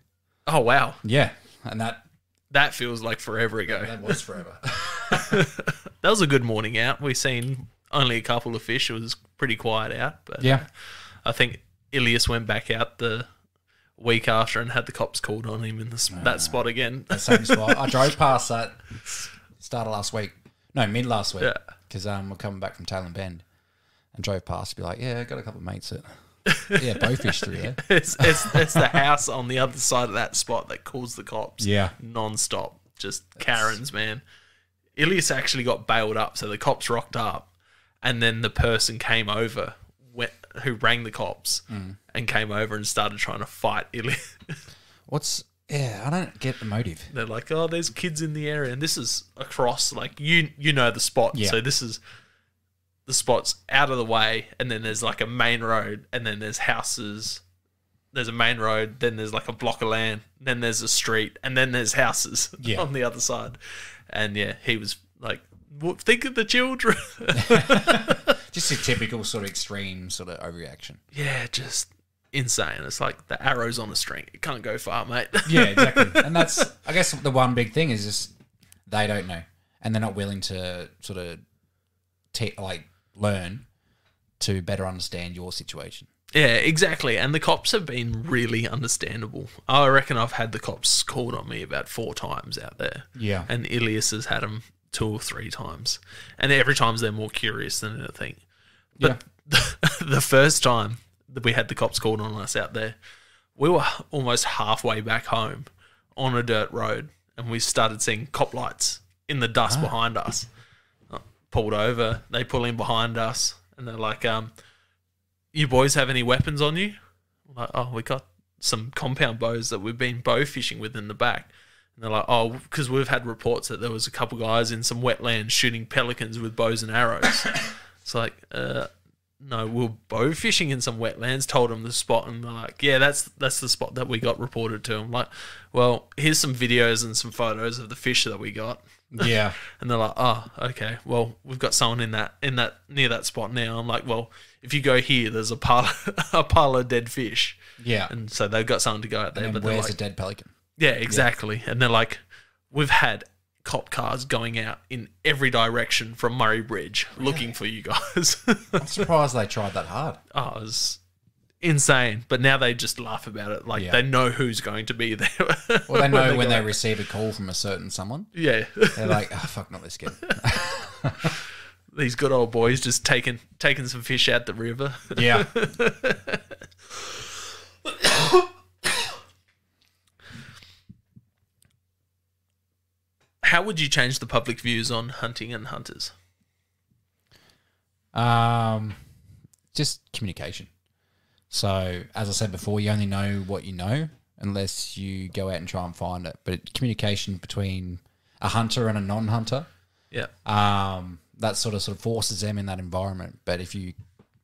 A: Oh wow!
B: Yeah, and
A: that feels like forever ago.
B: That was forever.
A: That was a good morning out. We seen only a couple of fish. It was pretty quiet out, but I think Ilias went back out the week after and had the cops called on him in that spot again.
B: The same spot. I drove past that mid last week. Because we're coming back from Tailem Bend and drove past to be like, I got a couple of mates that bow fish through there.
A: It's the house on the other side of that spot that calls the cops.
B: Yeah.
A: Non-stop. Just Karens, man. Ilias actually got bailed up, so the cops rocked up and then the person came over who rang the cops and came over and started trying to fight Ilias.
B: I don't get the motive.
A: They're like, there's kids in the area, and this is across, like, you know the spot.
B: Yeah.
A: So this is the spot's out of the way, and then there's like a main road, and then there's houses. There's a main road, then there's like a block of land, then there's a street, and then there's houses on the other side. And he was like, think of the children.
B: Just a typical sort of extreme sort of overreaction.
A: Yeah, just insane. It's like the arrows on a string. It can't go far, mate.
B: Yeah, exactly. And that's, I guess, the one big thing is just they don't know, and they're not willing to sort of learn to better understand your situation.
A: Yeah, exactly. And the cops have been really understandable. I reckon I've had the cops called on me about 4 times out there.
B: Yeah.
A: And Ilias has had them 2 or 3 times. And every time they're more curious than anything. But the first time that we had the cops called on us out there, we were almost halfway back home on a dirt road, and we started seeing cop lights in the dust behind us. Pulled over, they pull in behind us, and they're like, you boys have any weapons on you? We're like, we got some compound bows that we've been bow fishing with in the back. And they're like, because we've had reports that there was a couple guys in some wetlands shooting pelicans with bows and arrows. It's like, no, we're bow fishing in some wetlands. Told them the spot, and they're like, yeah, that's the spot that we got reported to. I'm like, well, here's some videos and some photos of the fish that we got.
B: Yeah.
A: And they're like, okay, well, we've got someone in that near that spot now. I'm like, well, if you go here, there's a pile of dead fish.
B: Yeah.
A: And so they've got someone to go out there.
B: And
A: but
B: where's
A: like,
B: a dead pelican?
A: Yeah, exactly. Yeah. And they're like, we've had cop cars going out in every direction from Murray Bridge looking for you guys.
B: I'm surprised they tried that hard.
A: It was insane. But now they just laugh about it. Like, they know who's going to be there.
B: Well, they know when they receive a call from a certain someone.
A: Yeah.
B: They're like, fuck, not this kid.
A: These good old boys just taking some fish out the river.
B: Yeah.
A: How would you change the public views on hunting and hunters?
B: Just communication. So, as I said before, you only know what you know unless you go out and try and find it. But communication between a hunter and a non-hunter, that sort of forces them in that environment. But if you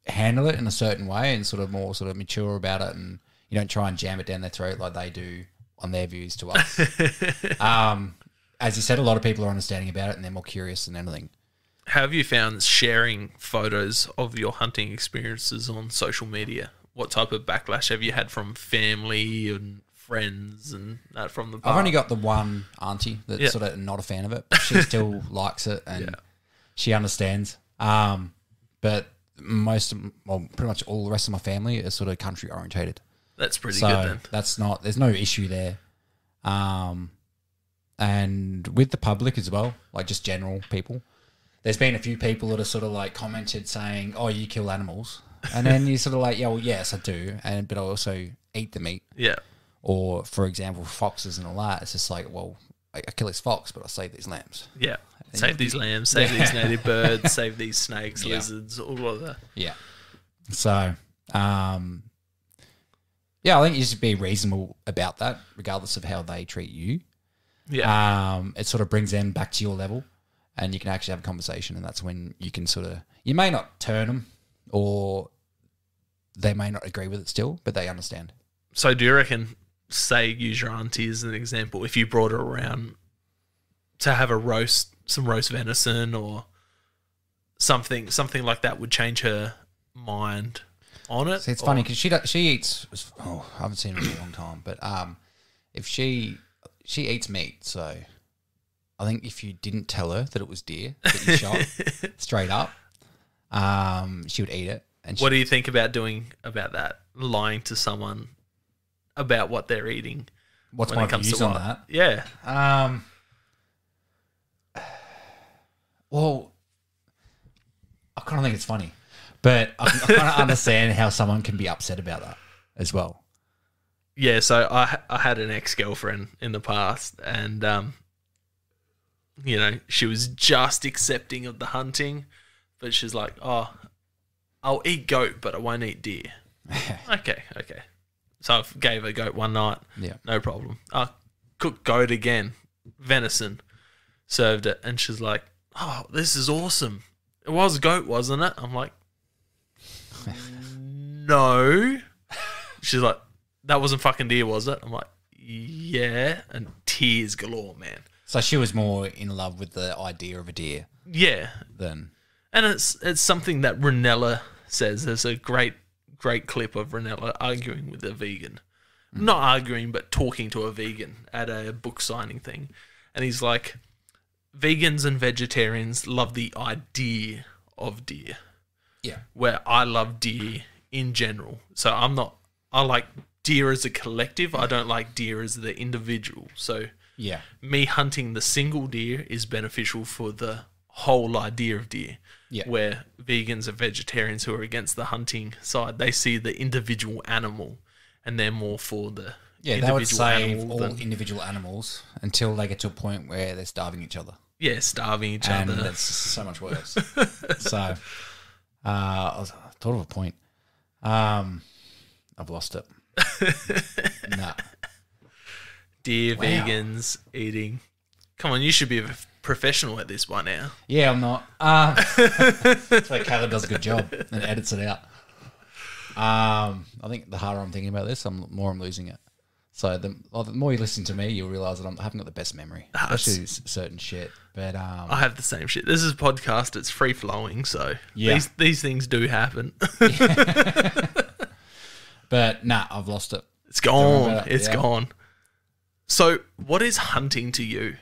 B: handle it in a certain way and sort of more sort of mature about it, and you don't try and jam it down their throat like they do on their views to us, as you said, a lot of people are understanding about it and they're more curious than anything.
A: How have you found sharing photos of your hunting experiences on social media? What type of backlash have you had from family and friends and that from the past?
B: I've only got the one auntie that's sort of not a fan of it, but she still likes it and she understands. But pretty much all the rest of my family is sort of country orientated.
A: That's pretty good then.
B: There's no issue there. And with the public as well, like just general people, there's been a few people that have sort of like commented saying, "Oh, you kill animals," and then you're sort of like, "Yeah, well, yes, I do," but I also eat the meat.
A: Yeah.
B: Or, for example, foxes and all that. It's just like, well, I kill this fox, but I save these lambs.
A: Yeah. Save these lambs, save these native birds, save these snakes, lizards, all of that. Yeah.
B: So, I think you should be reasonable about that, regardless of how they treat you.
A: Yeah.
B: It sort of brings them back to your level, and you can actually have a conversation, and that's when you can sort of, you may not turn them, or they may not agree with it still, but they understand.
A: So do you reckon, say, use your auntie as an example, if you brought her around to have some roast venison or something like that would change her mind on it?
B: See, it's funny because she eats, I haven't seen her in a long time, but if she eats meat, so I think if you didn't tell her that it was deer that you shot straight up, she would eat it. And
A: what do you think about doing about that? Lying to someone about what they're eating?
B: What's my views on that?
A: Yeah.
B: Well, I kind of think it's funny, but I kind of understand how someone can be upset about that as well.
A: Yeah, so I had an ex-girlfriend in the past, and she was just accepting of the hunting, but she's like, "Oh, I'll eat goat, but I won't eat deer." Okay. So I gave her goat one night.
B: Yeah,
A: no problem. I cooked goat again, venison, served it, and she's like, "Oh, this is awesome. It was goat, wasn't it?" I'm like, "No." She's like, "That wasn't fucking deer, was it?" I'm like, "Yeah," and tears galore, man.
B: So she was more in love with the idea of a deer.
A: Yeah.
B: And
A: it's something that Ranella says. There's a great clip of Ranella arguing with a vegan. Not arguing, but talking to a vegan at a book signing thing. And he's like, vegans and vegetarians love the idea of deer.
B: Yeah.
A: Where I love deer in general. So I like deer as a collective. I don't like deer as the individual. So
B: yeah, me
A: hunting the single deer is beneficial for the whole idea of deer.
B: Yeah.
A: Where vegans and vegetarians who are against the hunting side, they see the individual animal and they're more for the
B: they would save all individual animals until they get to a point where they're starving each other.
A: Yeah, starving each other.
B: And that's so much worse. So, I thought of a point. I've lost it. Nah.
A: Deer, vegans, eating. Come on, you should be a professional at this by now.
B: Yeah, I'm not. That's why Caleb does a good job and edits it out. I think the harder I'm thinking about this, the more I'm losing it. So the more you listen to me, you'll realise that I haven't got the best memory, especially certain shit. But
A: I have the same shit. This is a podcast. It's free flowing, so these things do happen.
B: But nah, I've lost it.
A: It's gone. It's gone. So, what is hunting to you?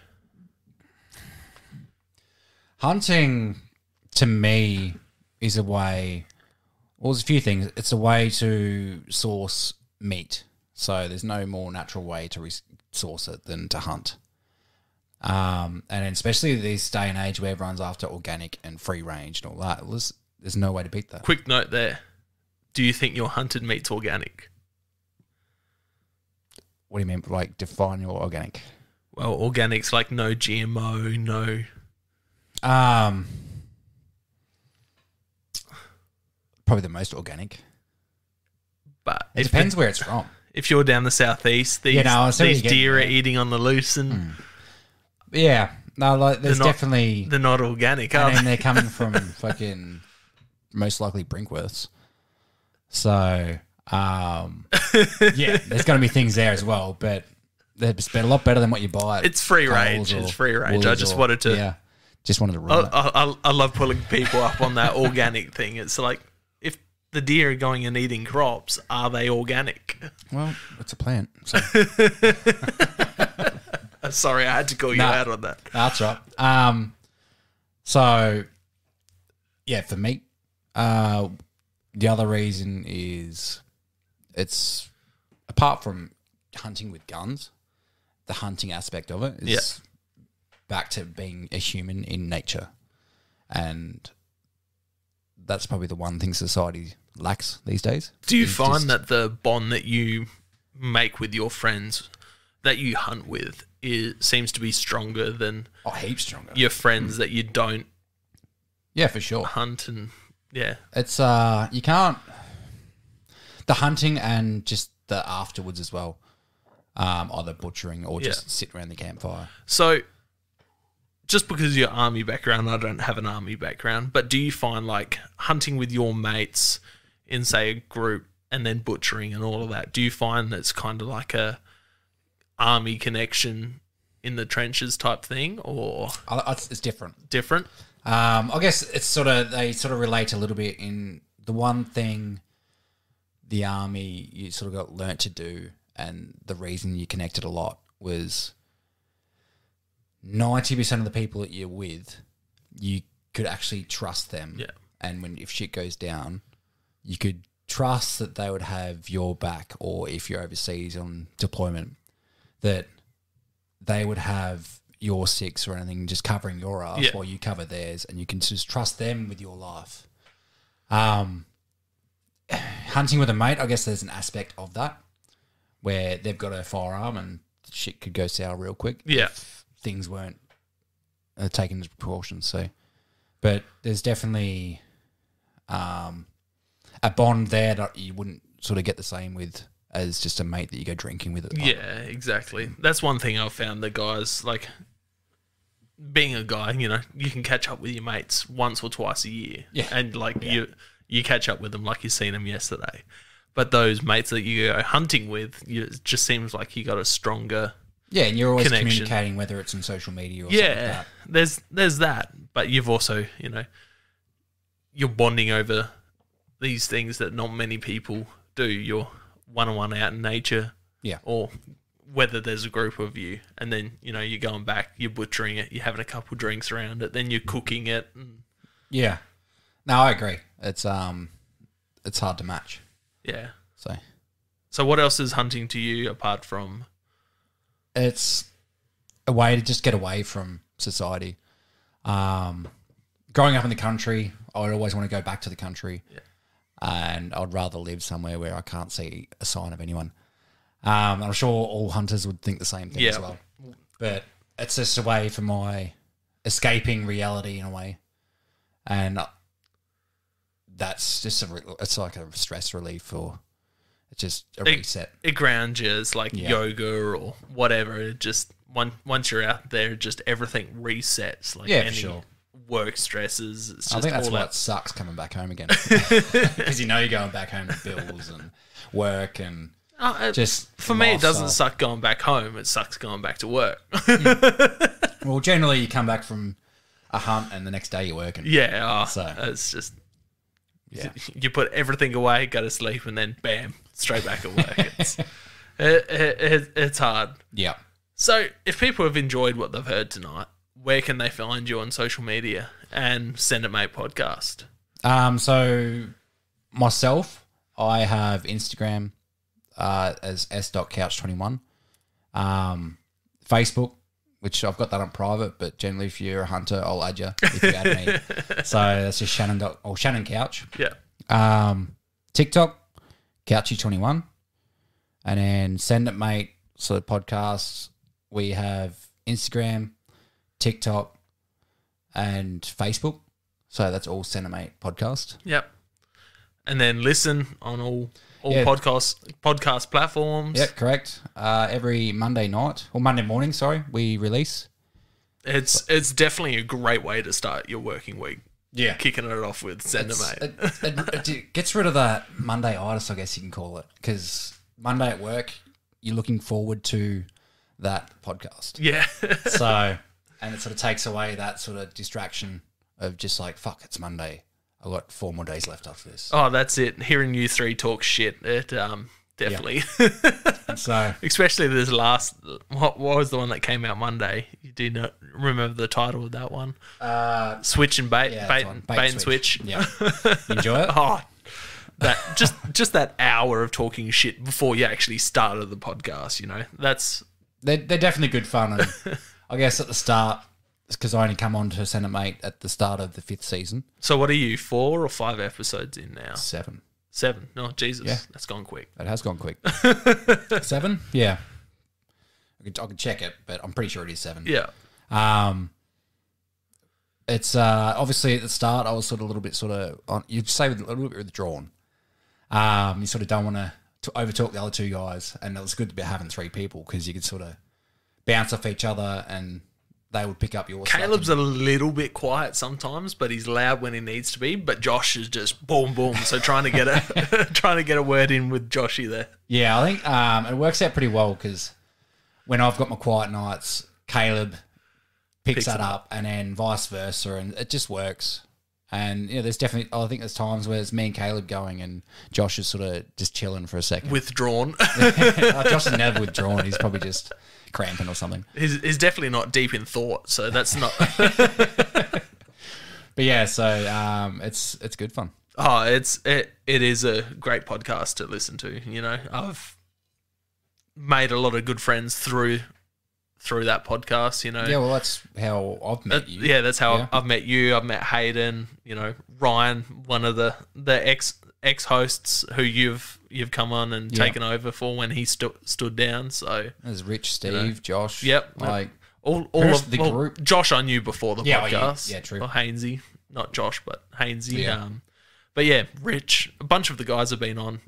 B: Hunting, to me, is a way... Well, there's a few things. It's a way to source meat. So, there's no more natural way to source it than to hunt. And especially this day and age where everyone's after organic and free range and all that, there's no way to beat that.
A: Quick note there. Do you think your hunted meat's organic?
B: What do you mean? Like, define your organic?
A: Well, organic's like no GMO, no...
B: Probably the most organic.
A: But
B: it depends where it's from.
A: If you're down the southeast, these deer are eating on the loose and...
B: Yeah. No, like there's definitely...
A: They're not organic, are they?
B: And they're coming from fucking most likely Brinkworths. So, yeah, there's going to be things there as well, but they're a lot better than what you buy.
A: It's free range. It's free range. I just wanted to...
B: Yeah. Just wanted to run it.
A: I love pulling people up on that organic thing. It's like, if the deer are going and eating crops, are they organic?
B: Well, it's a plant. So.
A: Sorry, I had to call you out on that.
B: That's right. So, yeah, for meat, The other reason is it's apart from hunting with guns, the hunting aspect of it is back to being a human in nature. And that's probably the one thing society lacks these days.
A: Do you find that the bond that you make with your friends that you hunt with seems to be stronger than
B: heaps stronger.
A: Your friends that you don't
B: for sure
A: hunt? And
B: it's you can't, the hunting and just the afterwards as well, either butchering or just sit around the campfire.
A: So just because of your army background, I don't have an army background, but do you find like hunting with your mates in, say, a group and then butchering and all of that, do you find that's kind of like a army connection in the trenches type thing, or
B: it's different?
A: Different?
B: I guess it's they sort of relate a little bit in the one thing the army you sort of got learnt to do, and the reason you connected a lot was 90% of the people that you're with, you could actually trust them.
A: Yeah.
B: And if shit goes down, you could trust that they would have your back, or if you're overseas on deployment, that they would have your six or anything just covering your ass while you cover theirs, and you can just trust them with your life. Hunting with a mate, I guess there's an aspect of that where they've got a firearm and shit could go sour real quick.
A: Yeah.
B: If things weren't taken into proportions. So, but there's definitely a bond there that you wouldn't sort of get the same with as just a mate that you go drinking with.
A: Yeah, exactly. That's one thing I've found, the guys, like, being a guy, you can catch up with your mates once or twice a year.
B: Yeah.
A: And, like, you catch up with them like you seen them yesterday. But those mates that you go hunting with, it just seems like you got a stronger
B: and you're always
A: connection.
B: Communicating, whether it's on social media or something like that.
A: There's that. But you've also, you're bonding over these things that not many people do. You're one-on-one out in nature. Yeah. Or whether there's a group of you, and then, you're going back, you're butchering it, you're having a couple of drinks around it, then you're cooking it.
B: Yeah. No, I agree. It's hard to match.
A: Yeah. So what else is hunting to you apart from?
B: It's a way to just get away from society. Growing up in the country, I would always want to go back to the country. Yeah. And I'd rather live somewhere where I can't see a sign of anyone. I'm sure all hunters would think the same thing as well. But it's just a way for my escaping reality in a way. And that's just it's like a stress relief, or it's just a reset. It
A: grounds you. It's like yoga or whatever. It just once you're out there, just everything resets. Like any work stresses. It's just
B: I think that's why it sucks coming back home again, because you're going back home to bills and work and just
A: for me, it doesn't suck going back home. It sucks going back to work.
B: Well, generally you come back from a hunt and the next day you're working.
A: Yeah, so it's just. Yeah. You put everything away, go to sleep, and then bam, straight back at work. It's hard.
B: Yeah.
A: So if people have enjoyed what they've heard tonight, where can they find you on social media and Send It Mate podcast?
B: So myself, I have Instagram as s.couch21. Facebook, which I've got that on private, but generally if you're a hunter, I'll add you if you add me. So that's just Shannon Couch.
A: Yeah.
B: TikTok, Couchy21. And then Send It Mate, so podcasts, we have Instagram, TikTok, and Facebook. So that's all Send It Mate podcast.
A: Yep. And then listen on all podcast platforms.
B: Yep, correct. Every Monday night, or Monday morning, we release.
A: It's definitely a great way to start your working week.
B: Yeah.
A: Kicking it off with Send It Mate.
B: It gets rid of that Monday-itis, I guess you can call it. Because Monday at work, you're looking forward to that podcast.
A: Yeah.
B: And it sort of takes away that sort of distraction of just like, fuck, it's Monday. I've got 4 more days left after this.
A: Oh, that's it. Hearing you three talk shit, definitely.
B: So
A: Especially this last, what was the one that came out Monday? You do not remember the title of that one? Switch and bait,
B: yeah,
A: bait and switch.
B: Yeah, you enjoy it?
A: Oh, that just that hour of talking shit before you actually started the podcast. You know,
B: They're definitely good fun. And I guess at the start, it's because I only come on to Senate Mate at the start of the 5th season.
A: So what are you, 4 or 5 episodes in now?
B: 7.
A: 7. Oh, Jesus.
B: Yeah.
A: That's gone quick.
B: It has gone quick. 7? Yeah. I could check it, but I'm pretty sure it is 7.
A: Yeah.
B: It's obviously at the start I was sort of a little bit you'd say a little bit withdrawn. You sort of don't want to overtalk the other 2 guys, and it was good to be having 3 people because you could sort of bounce off each other and they would pick up your
A: Caleb's a little bit quiet sometimes, but he's loud when he needs to be. But Josh is just boom, boom. So trying to get a word in with Joshy there.
B: Yeah, I think it works out pretty well because when I've got my quiet nights, Caleb picks that up, and then vice versa, and it just works. And there's definitely, I think there's times where it's me and Caleb going, and Josh is sort of just chilling for a second.
A: Withdrawn.
B: Josh is never withdrawn. He's probably just cramping or something.
A: He's definitely not deep in thought, so that's not.
B: But yeah, so it's good fun.
A: Oh, it is a great podcast to listen to. I've made a lot of good friends through that podcast.
B: Yeah, well, that's how I've met you.
A: Yeah, that's how I've met you. I've met Hayden. Ryan, one of the ex hosts who you've come on and taken over for when he stood down. So
B: there's Rich, Steve, Josh.
A: Yep,
B: like
A: all of
B: the group.
A: Josh, I knew before the podcast.
B: Yeah, true.
A: Or Hainsey, not Josh, but Hainsey.
B: Yeah.
A: But yeah, Rich, a bunch of the guys have been on.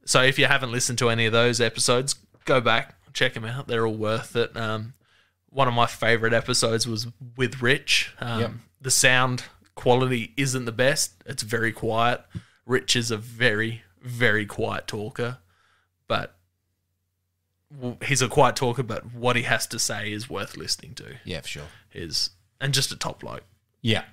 A: So if you haven't listened to any of those episodes, go back, check them out. They're all worth it. One of my favorite episodes was with Rich. The sound quality isn't the best. It's very quiet. Rich is a very, very quiet talker, but he's a quiet talker, but what he has to say is worth listening to.
B: Yeah, for sure.
A: And just a top bloke.
B: Yeah.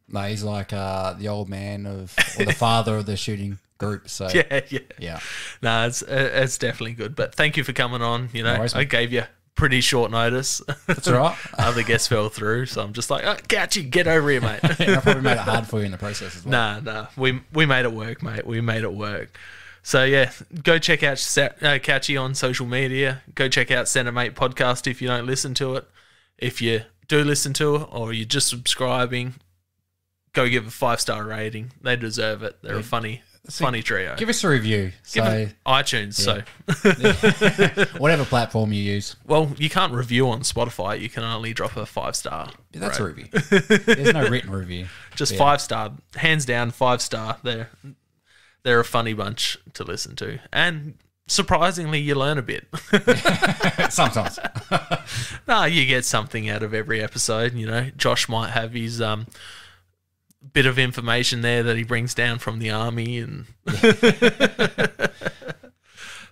B: No, he's like the old man or the father of the shooting group. So
A: yeah. No, it's definitely good. But thank you for coming on.
B: No worries,
A: I gave you pretty short notice.
B: That's all right.
A: Other guests fell through, so I'm just like, Couchy, get over here, mate.
B: I probably made it hard for you in the process as well.
A: Nah, we made it work, mate. We made it work. So yeah, go check out Couchy on social media. Go check out Senate Mate podcast if you don't listen to it. If you do listen to it or you're just subscribing, go give a 5-star rating. They deserve it. They're a funny trio.
B: Give us a review.
A: iTunes. So
B: whatever platform you use.
A: Well, you can't review on Spotify. You can only drop a 5-star.
B: Yeah, that's a review. There's no written review.
A: Just 5-star, hands down 5-star. They're a funny bunch to listen to, and surprisingly, you learn a bit.
B: Sometimes.
A: No, you get something out of every episode. Josh might have his bit of information there that he brings down from the army, and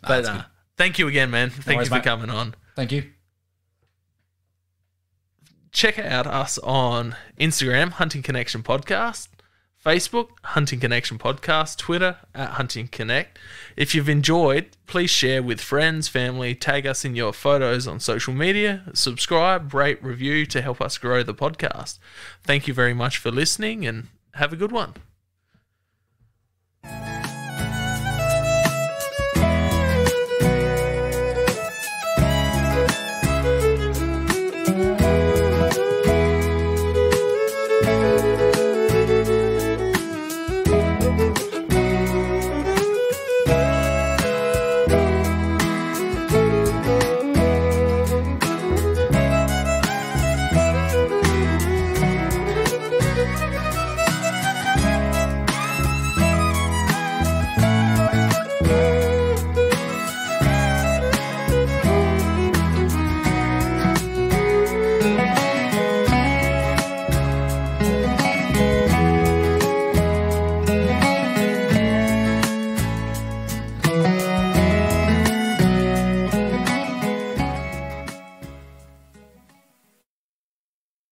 A: but thank you again, man. Thank you for coming on.
B: Thank you.
A: Check out us on Instagram, Hunting Connection Podcast, Facebook, Hunting Connection Podcast, Twitter, @Hunting Connect. If you've enjoyed, please share with friends, family, tag us in your photos on social media, subscribe, rate, review to help us grow the podcast. Thank you very much for listening, and have a good one.